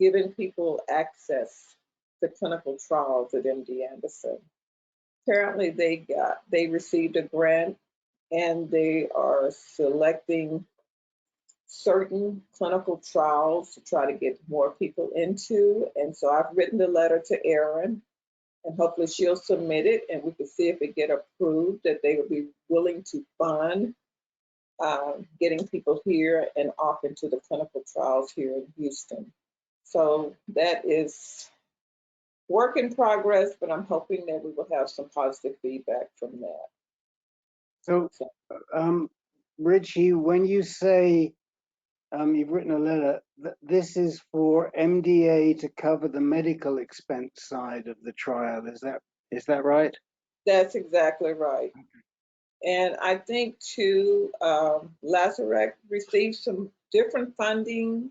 giving people access to clinical trials at MD Anderson. Apparently they received a grant and they are selecting certain clinical trials to try to get more people into. And so I've written the letter to Erin, and hopefully she'll submit it and we can see if it get approved, that they would be willing to fund getting people here and off into the clinical trials here in Houston. So that is work in progress, but I'm hoping that we will have some positive feedback from that. So, Richie, when you say you've written a letter, this is for MDA to cover the medical expense side of the trial. Is that right? That's exactly right. And I think too, Lazarex received some different funding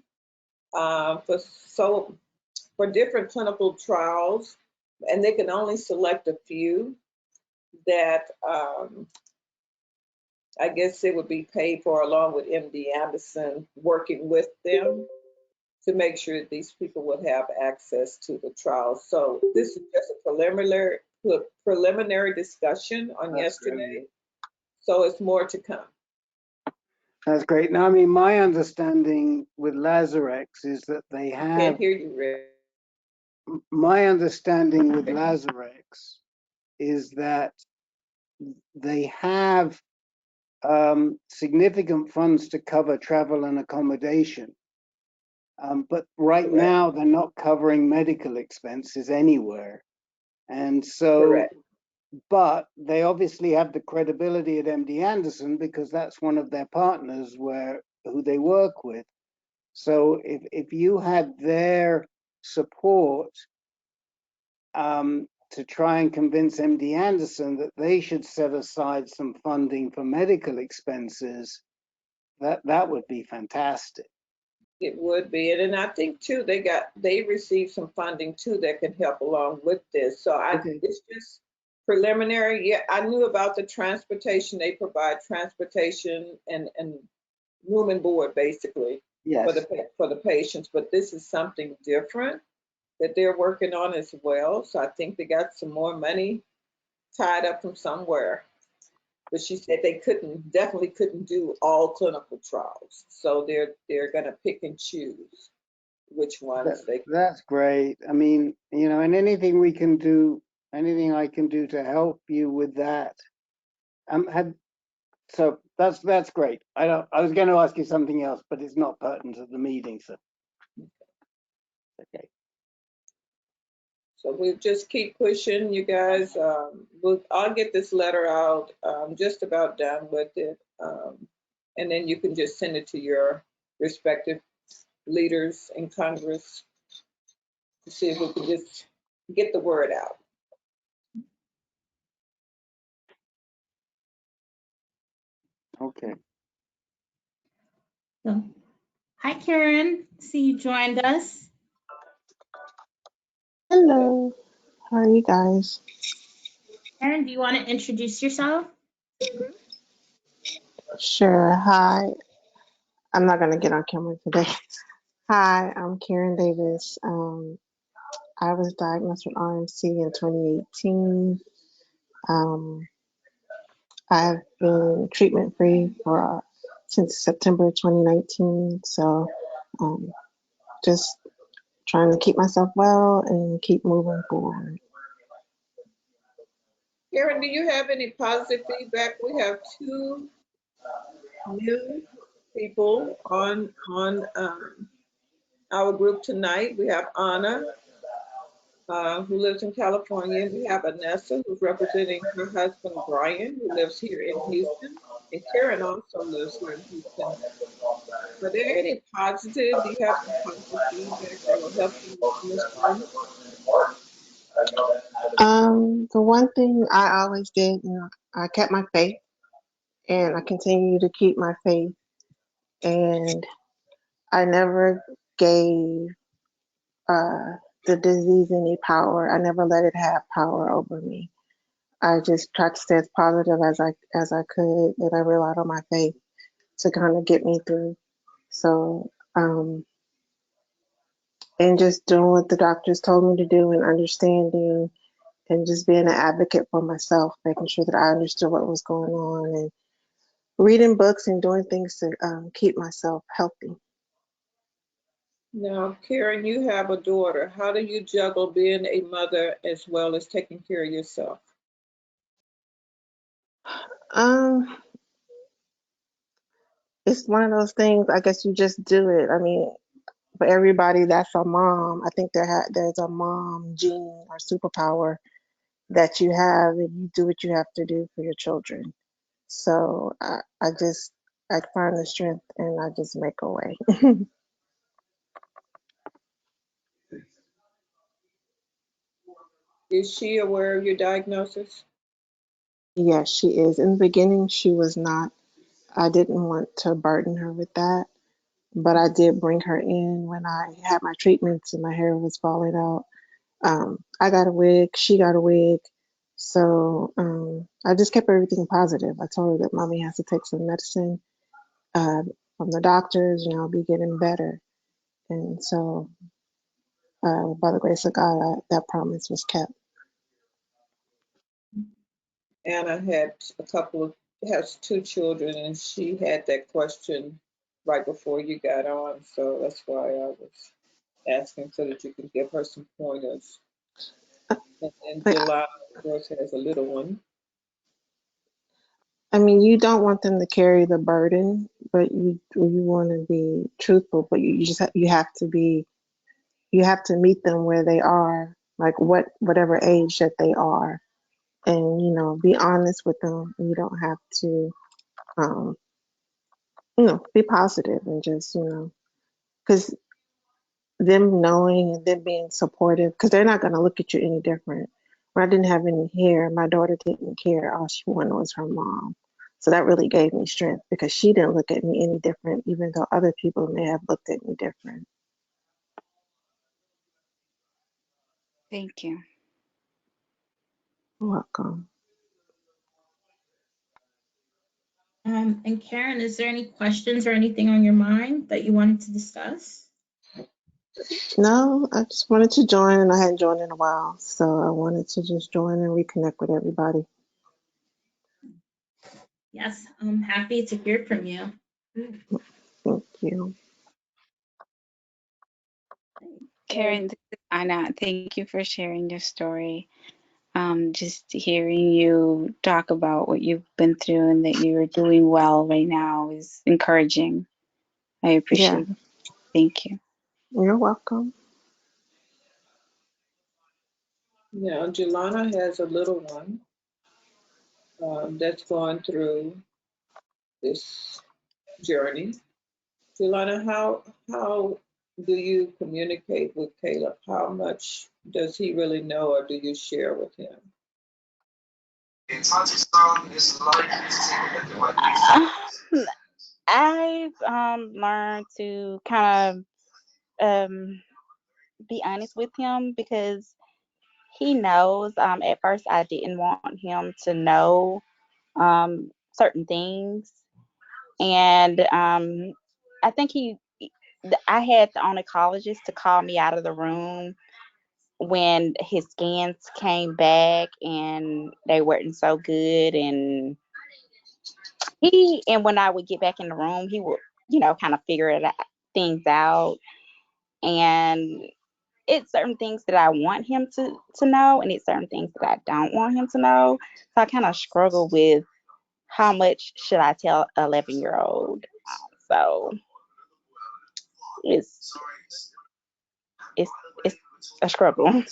for different clinical trials, and they can only select a few that I guess it would be paid for, along with MD Anderson working with them to make sure that these people would have access to the trials. So this is just a preliminary discussion on yesterday. Great. So it's more to come. That's great. Now, I mean, my understanding with Lazarex is that they have. Can't hear you, Rick. My understanding with Lazarex is that they have significant funds to cover travel and accommodation. But right Correct. Now, they're not covering medical expenses anywhere. And so, Correct. But they obviously have the credibility at MD Anderson because that's one of their partners who they work with. So if you had their support to try and convince MD Anderson that they should set aside some funding for medical expenses, that would be fantastic. It would be, and I think too they received some funding too that can help along with this. So it's just preliminary. Yeah, I knew about the transportation. They provide transportation and room and board basically for the patients, but this is something different that they're working on as well. So I think they got some more money tied up from somewhere. But she said they definitely couldn't do all clinical trials. So they're gonna pick and choose which ones they can. That's great. I mean, you know, and anything we can do, anything I can do to help you with that. So that's great. I was going to ask you something else, but it's not pertinent to the meeting, so okay. So we'll just keep pushing, you guys. I'll get this letter out. I'm just about done with it. And then you can just send it to your respective leaders in Congress to see if we can just get the word out. Okay. So, hi, Karen. See you joined us. Hello, how are you guys? Karen, do you want to introduce yourself? Sure. Hi, I'm not gonna get on camera today. Hi, I'm Karen Davis. I was diagnosed with RMC in 2018. I've been treatment free for since September 2019. So, just trying to keep myself well and keep moving forward. Karen, do you have any positive feedback? We have two new people on our group tonight. We have Anna, who lives in California. We have Vanessa, who's representing her husband, Brian, who lives here in Houston. And Karen also lives here in Houston. Are there any positive? Do you have some positive feedback that will help you on this journey? The one thing I always did, I kept my faith and I continue to keep my faith, and I never gave the disease any power. I never let it have power over me. I just tried to stay as positive as I could, and I relied on my faith to kind of get me through. So, and just doing what the doctors told me to do and understanding and just being an advocate for myself, making sure that I understood what was going on and reading books and doing things to keep myself healthy. Now, Karen, you have a daughter. How do you juggle being a mother as well as taking care of yourself? It's one of those things, I guess you just do it. I mean, for everybody that's a mom, I think there's a mom gene or superpower that you have, and you do what you have to do for your children. So I find the strength and I just make a way. Is she aware of your diagnosis? Yes, she is. In the beginning, she was not. I didn't want to burden her with that, but I did bring her in when I had my treatments and my hair was falling out. I got a wig, she got a wig. So I just kept everything positive. I told her that mommy has to take some medicine from the doctors and I'll be getting better. And so by the grace of God, that promise was kept. Anna has two children, and she had that question right before you got on. So that's why I was asking so that you can give her some pointers. And July, of course, has a little one. I mean, you don't want them to carry the burden, but you want to be truthful. But you have to meet them where they are, like whatever age that they are, and be honest with them. You don't have to, be positive and just because them knowing and them being supportive, because they're not going to look at you any different. When I didn't have any hair, my daughter didn't care. All she wanted was her mom. So that really gave me strength because she didn't look at me any different, even though other people may have looked at me different. Thank you. You're welcome. And Karen, is there any questions or anything on your mind that you wanted to discuss? No, I just wanted to join, and I hadn't joined in a while. So I wanted to just join and reconnect with everybody. Yes, I'm happy to hear from you. Thank you. Karen, this is Anna. Thank you for sharing your story. Just hearing you talk about what you've been through and that you're doing well right now is encouraging. I appreciate it. Thank you. You're welcome. Yeah, Jelana has a little one that's going through this journey. Jelana, how do you communicate with Caleb? How much does he really know, or do you share with him? I've learned to kind of be honest with him because he knows. At first, I didn't want him to know certain things, and I think I had the oncologist to call me out of the room when his scans came back and they weren't so good, and when I would get back in the room, he would, kind of figure things out. And it's certain things that I want him to know, and it's certain things that I don't want him to know. So I kind of struggle with how much should I tell an 11-year-old. So it's it's it's a struggle.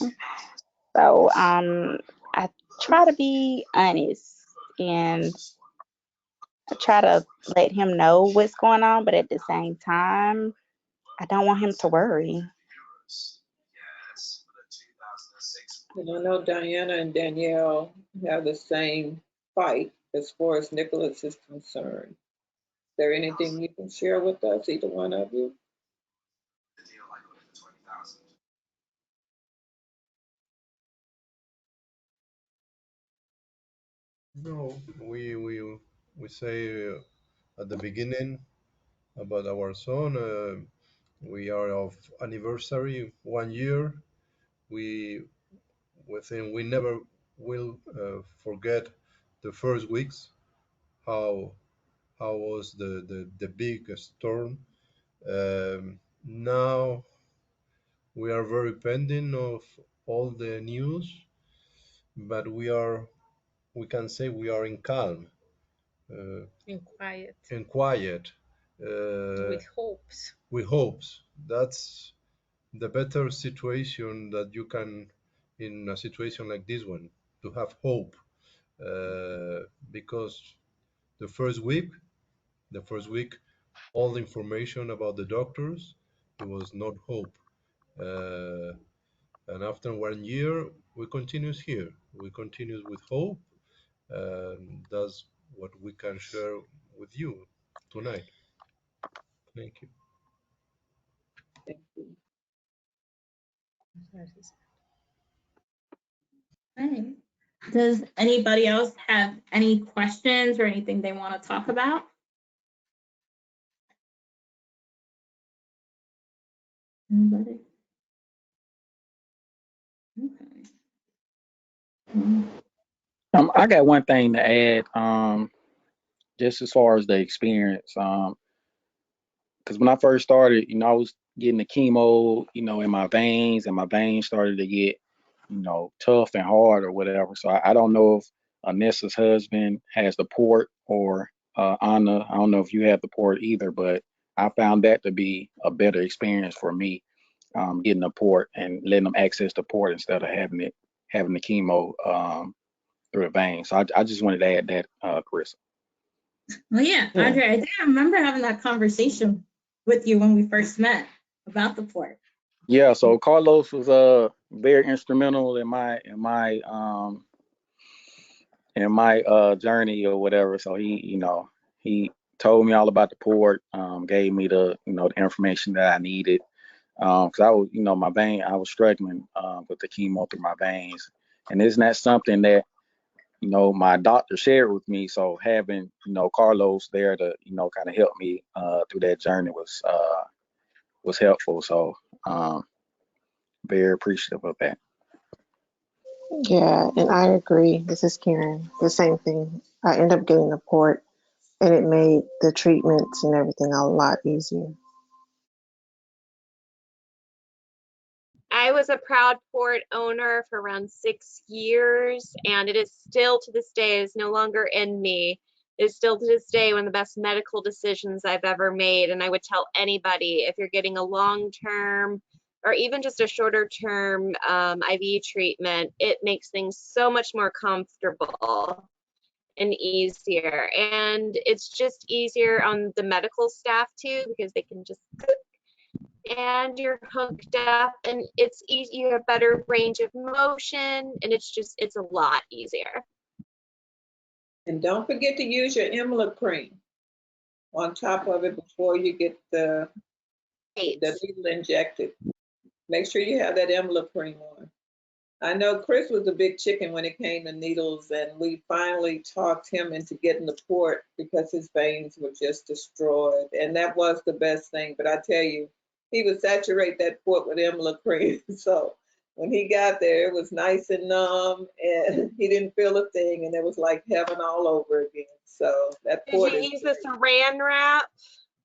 So I try to be honest and I try to let him know what's going on, but at the same time, I don't want him to worry. And I know Diana and Danielle have the same fight as far as Nicolas is concerned. Is there anything you can share with us, either one of you? No, we say at the beginning about our son. We are of anniversary 1 year. We think we never will forget the first weeks. How was the big storm? Now we are very pending of all the news, but we can say we are in calm, And quiet. and quiet, With hopes. with hopes. That's the better situation that you can, in a situation like this one, to have hope, because the first week, the first week, all the information about the doctors, it was not hope. Uh, and after 1 year, we continues here. We continues with hope, and that's what we can share with you tonight. Thank you. Thank you. Okay. Does anybody else have any questions or anything they want to talk about? Anybody? Okay. I got one thing to add, just as far as the experience. Because when I first started, I was getting the chemo, in my veins, and my veins started to get, tough and hard or whatever. So I don't know if Anessa's husband has the port, or Anna, I don't know if you have the port either, but I found that to be a better experience for me, getting the port and letting them access the port instead of having the chemo through the veins. So I just wanted to add that, Chris. Well, yeah, Andre, I think I remember having that conversation with you when we first met about the port. Yeah, so Carlos was very instrumental in my journey or whatever. So he told me all about the port, gave me the the information that I needed. Because I was, I was struggling with the chemo through my veins, and isn't that something that my doctor shared with me? So having Carlos there to kind of help me through that journey was helpful. So very appreciative of that. Yeah, and I agree. This is Karen. The same thing. I ended up getting the port, and it made the treatments and everything a lot easier. I was a proud port owner for around 6 years, and it is still to this day, it is no longer in me. It is still to this day one of the best medical decisions I've ever made. And I would tell anybody, if you're getting a long-term or even just a shorter term IV treatment, it makes things so much more comfortable and easier. And it's just easier on the medical staff too, because they can just cook and you're hooked up and it's easy, you have better range of motion, and it's a lot easier. And don't forget to use your Emla cream. on top of it before you get the needle injected. Make sure you have that Emla cream on. I know Chris was a big chicken when it came to needles, and we finally talked him into getting the port because his veins were just destroyed. And that was the best thing. But I tell you, he would saturate that port with Emla cream. So when he got there, it was nice and numb, and he didn't feel a thing, and it was like heaven all over again. So that port Did you use the saran wrap?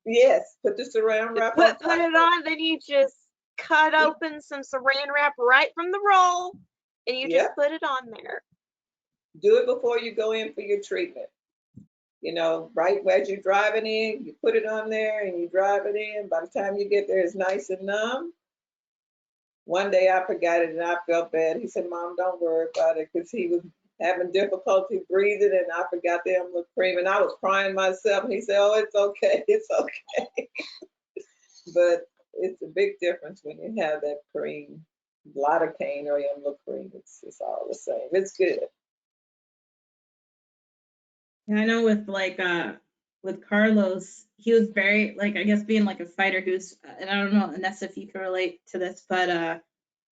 Yes, put the saran wrap on. Put it on, then you just cut open some saran wrap right from the roll, and you just put it on there. Do it before you go in for your treatment. You know, right as you're driving in, you put it on there and you drive it in. By the time you get there, it's nice and numb. One day I forgot it and I felt bad. He said, Mom, don't worry about it, because he was having difficulty breathing and I forgot the Emla cream, and I was crying myself, and he said, oh, it's okay, it's okay. But it's a big difference when you have that cream, lidocaine or Emla cream. It's all the same. It's good. Yeah, I know with Carlos, he was very, like, I guess being like a fighter who's, and I don't know, Vanessa, if you can relate to this, but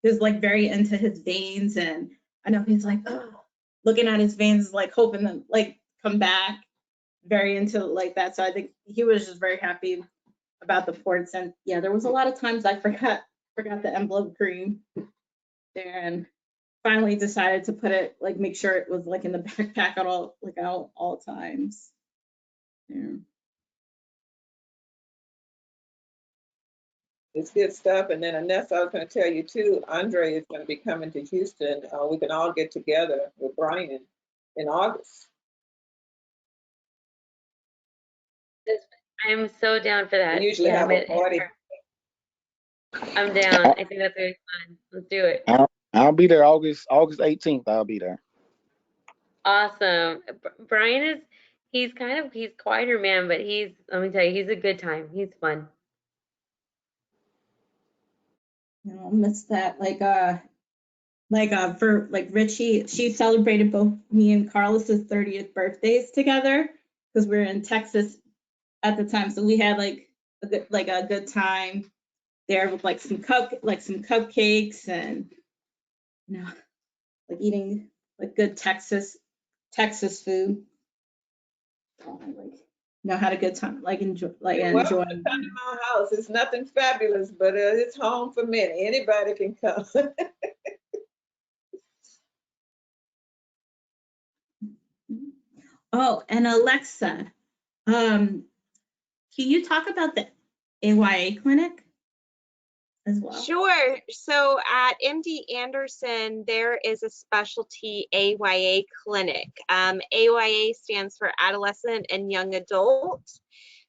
he was like very into his veins, and I know he's like, oh, looking at his veins, like hoping them like come back, very into like that. So I think he was just very happy about the ports. And yeah, there was a lot of times I forgot the envelope cream there, and finally decided to put it, like, make sure it was like in the backpack at all times. Yeah. It's good stuff. And then Vanessa, I was going to tell you too, Andre is going to be coming to Houston. We can all get together with Brian in August. I'm so down for that. We usually have a party. I'm down. I think that's really fun. Let's do it. I'll be there August 18th. I'll be there. Awesome. Brian he's quieter man, but let me tell you, he's a good time. He's fun. I'll miss that. For like Richie, she celebrated both me and Carlos's 30th birthdays together because we were in Texas at the time. So we had like a good time there with like some cupcakes and like eating like good Texas food. Had a good time, enjoying. Welcome to come to my house. It's nothing fabulous, but it's home for many. Anybody can come. Oh, and Alexa, can you talk about the AYA clinic as well? Sure. So at MD Anderson, there is a specialty AYA clinic. AYA stands for adolescent and young adult.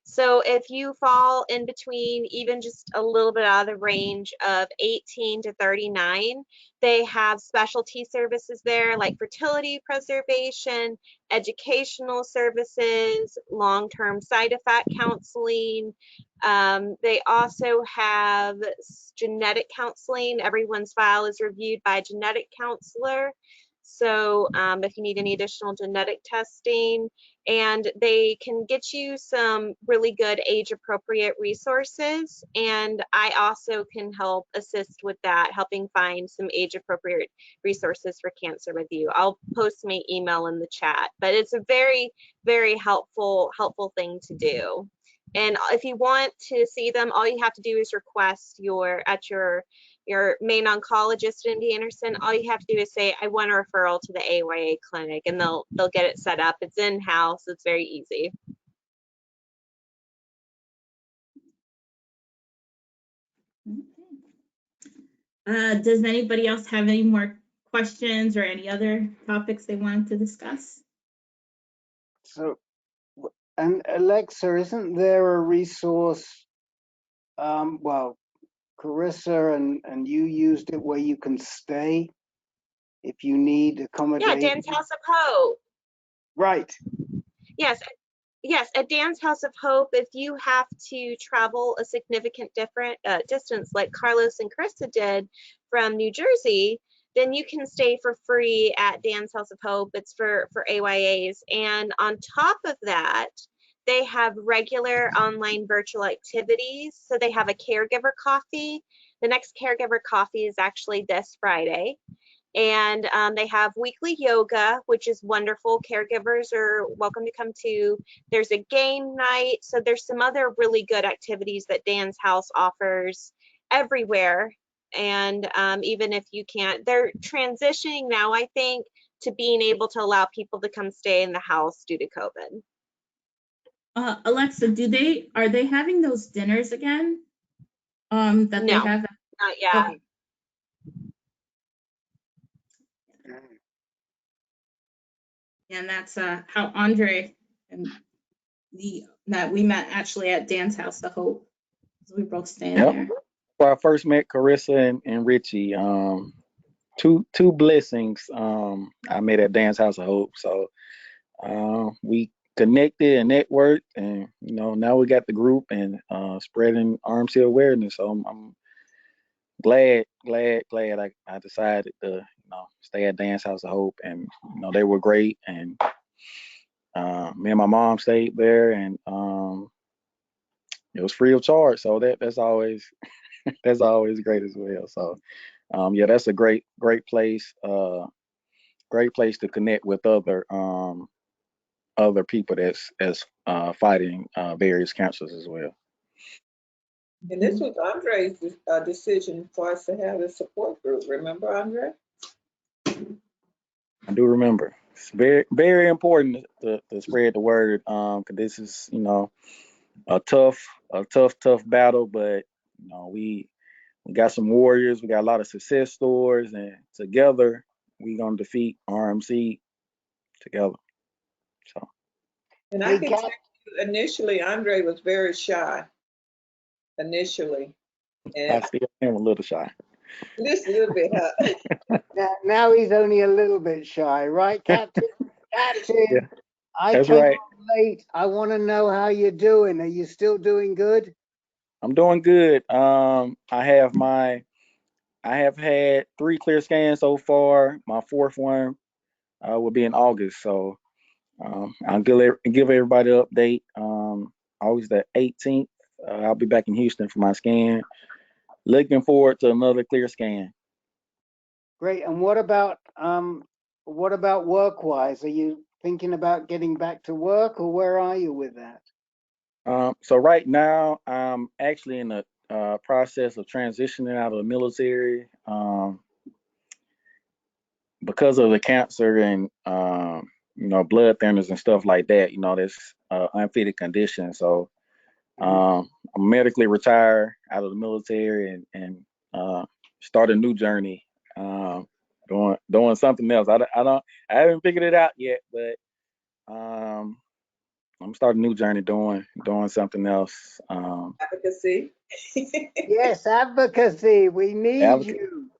So if you fall in between, even just a little bit out of the range of 18 to 39, they have specialty services there like fertility preservation, educational services, long-term side effect counseling. They also have genetic counseling. Everyone's file is reviewed by a genetic counselor. So if you need any additional genetic testing, and they can get you some really good age appropriate resources. And I also can help assist with that, helping find some age appropriate resources for cancer with you. I'll post my email in the chat, but it's a very, very helpful thing to do. And if you want to see them, all you have to do is request your main oncologist at MD Anderson. All you have to do is say, I want a referral to the AYA clinic, and they'll get it set up. It's in-house. It's very easy. Okay. Does anybody else have any more questions or any other topics they wanted to discuss? So, and Alexa, isn't there a resource? Well, Carissa and you used it where you can stay if you need accommodation. Yeah, Dan's House of Hope. Right. Yes, at Dan's House of Hope, if you have to travel a significant distance like Carlos and Carissa did from New Jersey, then you can stay for free at Dan's House of Hope. It's for AYAs. And on top of that, They have regular online virtual activities. So they have a caregiver coffee. The next caregiver coffee is actually this Friday. And they have weekly yoga, which is wonderful. Caregivers are welcome to come to. There's a game night. So there's some other really good activities that Dan's House offers everywhere. And even if you can't, they're transitioning now, I think, to being able to allow people to come stay in the house due to COVID. Alexa, are they having those dinners again? That they No, have? not yet. Okay. And that's how Andre and that we met actually at Dan's House, the Hope. We were both staying there. Where I first met Carissa and Richie. Two blessings. I met at Dan's House of Hope. So we connected and networked, and now we got the group and spreading RMC awareness. So I'm glad I decided to stay at Dan's House of Hope, and they were great, and me and my mom stayed there, and it was free of charge, so that's always that's always great as well. So yeah, that's a great place, great place to connect with other people that's fighting various cancers as well. And this was Andre's decision for us to have a support group. Remember, Andre? I do remember. It's very, very important to spread the word, because this is, a tough battle, but we got some warriors. We got a lot of success stories, and together we gonna defeat RMC together. So. And I can tell you, initially, Andre was very shy. Initially, and I still am a little shy. Just a little bit, huh? Now he's only a little bit shy, right, Captain? Captain, Yeah, I that's came right. on late. I want to know how you're doing. Are you still doing good? I'm doing good. I have had 3 clear scans so far. My 4th one will be in August. So I'll give everybody an update. August the 18th, I'll be back in Houston for my scan. Looking forward to another clear scan. Great. And what about work-wise? Are you thinking about getting back to work, or where are you with that? So right now, I'm actually in the process of transitioning out of the military, because of the cancer and blood thinners and stuff like that. This unfitted condition. So I'm medically retired out of the military and start a new journey, doing something else. I haven't figured it out yet, but I'm starting a new journey, doing something else. Advocacy. Yes, advocacy. We need you.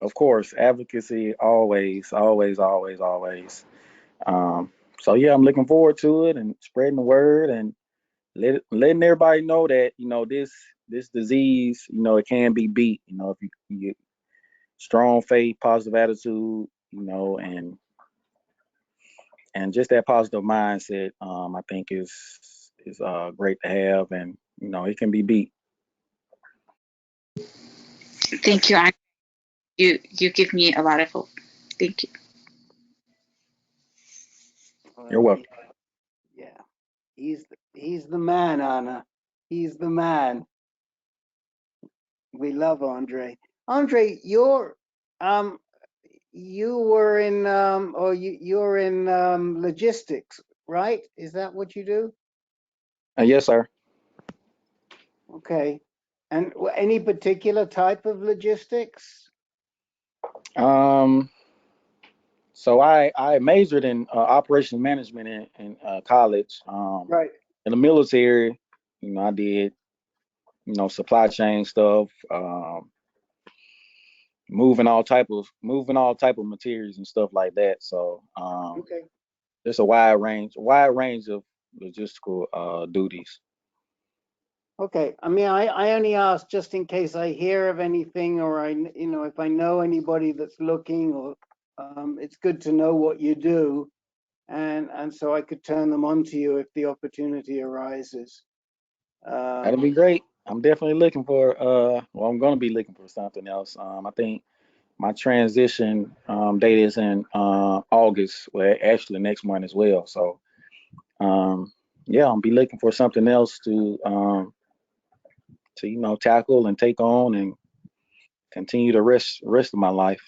Of course, advocacy, always. So yeah, I'm looking forward to it and spreading the word and letting everybody know that this disease, it can be beat. If you get strong faith, positive attitude, and just that positive mindset, I think is great to have, and it can be beat. Thank you. You give me a lot of hope. Thank you. You're welcome. Yeah, he's the man, Anna. He's the man. We love Andre. Andre, you're you're in logistics, right? Is that what you do? Yes, sir. Okay. And any particular type of logistics? So I majored in operations management in college. Right. In the military, I did, supply chain stuff, moving all type of materials and stuff like that. So Okay. there's a wide range of logistical duties. Okay. I mean, I only ask just in case I hear of anything, or if I know anybody that's looking, or it's good to know what you do. and so I could turn them on to you if the opportunity arises. That'll be great. I'm definitely looking for well, I'm gonna be looking for something else. I think my transition date is in August, well actually next month as well. So yeah, I'll be looking for something else to tackle and take on and continue the rest of my life.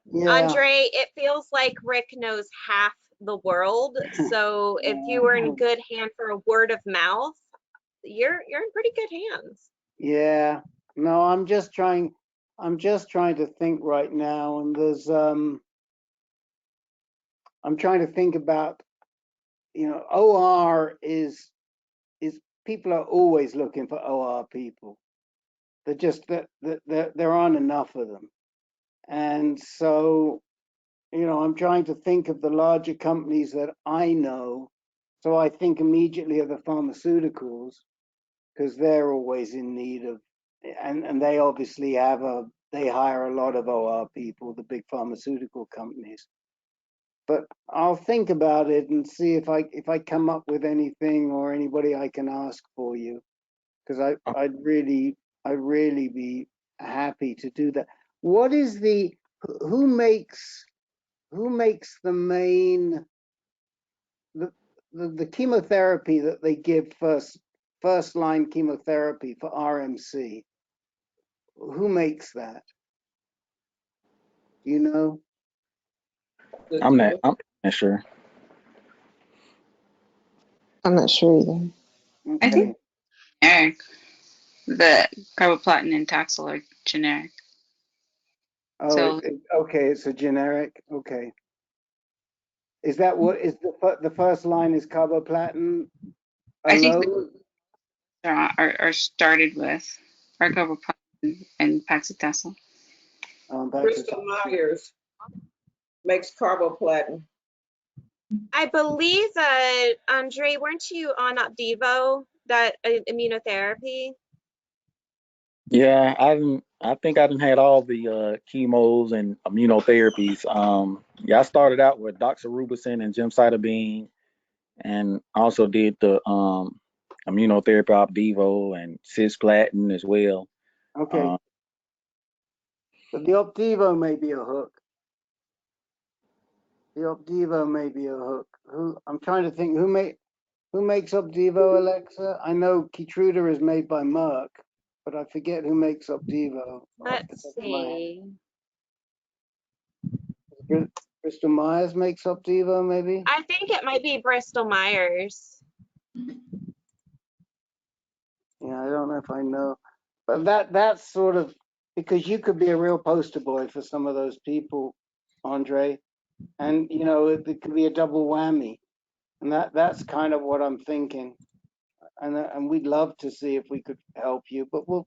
Yeah. Andre, it feels like Rick knows half the world. So if you were in good hand for a word of mouth, you're in pretty good hands. Yeah. No, I'm just trying to think right now, and there's I'm trying to think about, OR is people are always looking for OR people. They're just there aren't enough of them. And so, I'm trying to think of the larger companies that I know. So I think immediately of the pharmaceuticals, because they're always in need of, and they obviously they hire a lot of OR people, the big pharmaceutical companies. But I'll think about it and see if I come up with anything or anybody I can ask for you, because I'd really be happy to do that. What is who makes the main the chemotherapy that they give first line chemotherapy for RMC? Who makes that? You know? I'm not sure. I'm not sure either. I Okay. think generic. The carboplatin and Taxol are generic. Oh, So okay, it's a generic. Okay. Is that what is the first line is carboplatin I think alone? are started with are carboplatin and paclitaxel. Bristol Myers makes carboplatin. I believe that, Andre, weren't you on Opdivo, that immunotherapy? Yeah, I think I done had all the chemos and immunotherapies. Yeah, I started out with doxorubicin and gemcitabine, and also did the immunotherapy Opdivo and cisplatin as well. Okay. But the Opdivo may be a hook. The Opdivo may be a hook. I'm trying to think who makes Opdivo, Alexa? I know Keytruda is made by Merck, but I forget who makes Opdivo. Let's see. Bristol Myers makes Opdivo, maybe? I think it might be Bristol Myers. Yeah, I don't know if I know. But that's sort of, because you could be a real poster boy for some of those people, Andre. And it could be a double whammy. And that's kind of what I'm thinking. And we'd love to see if we could help you, but we'll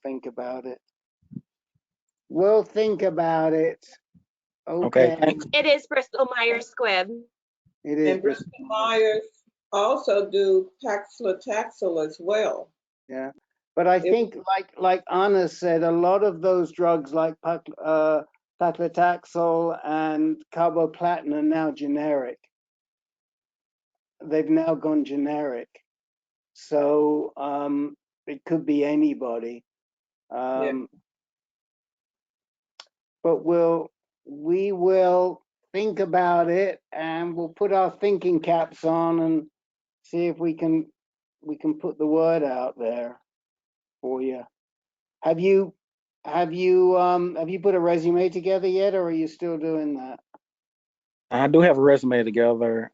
think about it. We'll think about it. Okay. Thanks. It is Bristol Myers Squibb. It is And Bristol Myers also do paclitaxel as well. Yeah, but I think like Anna said, a lot of those drugs like paclitaxel and carboplatin are now generic. They've now gone generic, so it could be anybody. But we will think about it, and we'll put our thinking caps on and see if we can put the word out there for you. Have you put a resume together yet, or are you still doing that? I do have a resume together.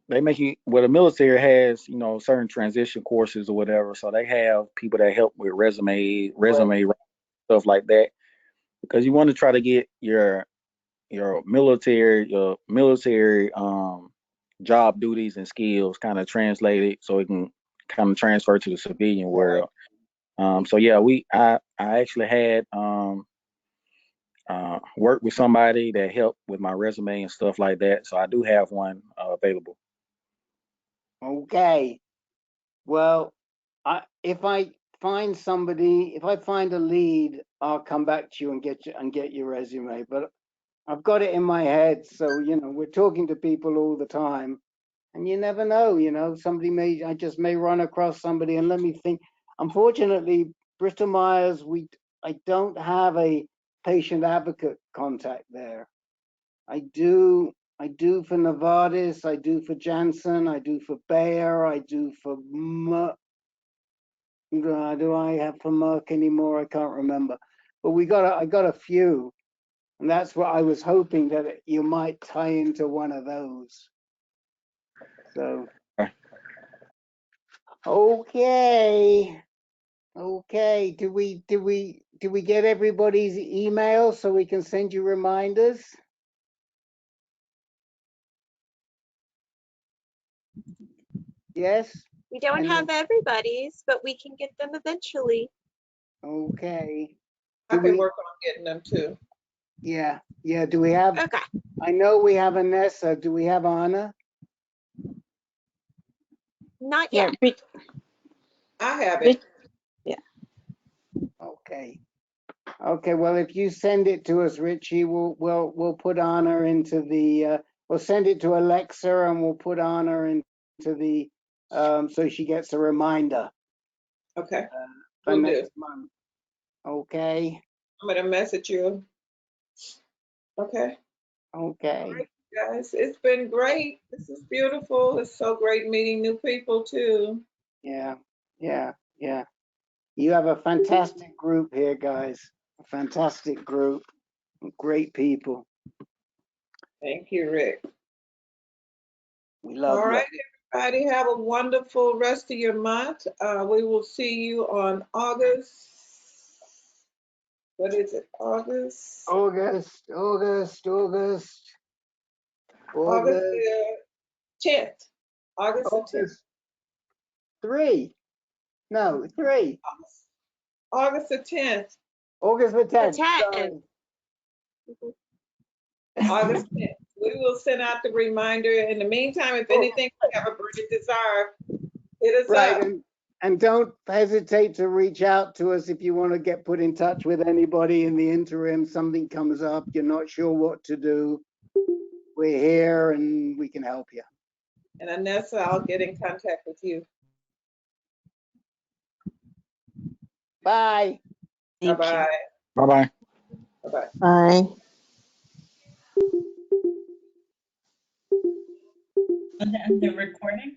They make you, well, the military has, certain transition courses or whatever. So they have people that help with resume stuff like that, because you want to try to get your military job duties and skills kind of translated so it can kind of transfer to the civilian world. So yeah, I actually had worked with somebody that helped with my resume and stuff like that. So I do have one available. Okay. Well, if I find somebody, if I find a lead, I'll come back to you and get your resume. But I've got it in my head, so you know, we're talking to people all the time, and you never know. You know, I just may run across somebody, and let me think. Unfortunately, Bristol Myers, I don't have a patient advocate contact there. I do for Novartis, I do for Janssen, I do for Bayer, I do for Merck. Do I have for Merck anymore? I can't remember. But I got a few, and that's what I was hoping that you might tie into one of those. So, okay. Do we get everybody's email so we can send you reminders? Yes. We don't have everybody's, but we can get them eventually. Okay. I can work on getting them too. Yeah. Do we have? Okay. I know we have Vanessa. Do we have Anna? Not yet. I have it. Yeah. Okay. Okay. Well, if you send it to us, Richie, we'll put Anna into the. We'll send it to Alexa and we'll put Anna into the. So she gets a reminder. Okay. For Will next do. month. Okay. I'm gonna message you. Okay. Okay. All right, guys, it's been great. This is beautiful. It's so great meeting new people too. Yeah. You have a fantastic group here, guys. A fantastic group. Great people. Thank you, Rick. We love All you. right, everybody, have a wonderful rest of your month. We will see you on August. What is it? August August the 10th. August the 10th. 3. No, 3. August the 10th. August the 10th. August 10th. We will send out the reminder. In the meantime, if anything, we have a burning desire, hit us Right, up. and don't hesitate to reach out to us if you want to get put in touch with anybody in the interim. Something comes up, you're not sure what to do. We're here and we can help you. And Vanessa, I'll get in contact with you. Bye. Bye-bye. Bye-bye. Bye-bye. Bye. And the recording?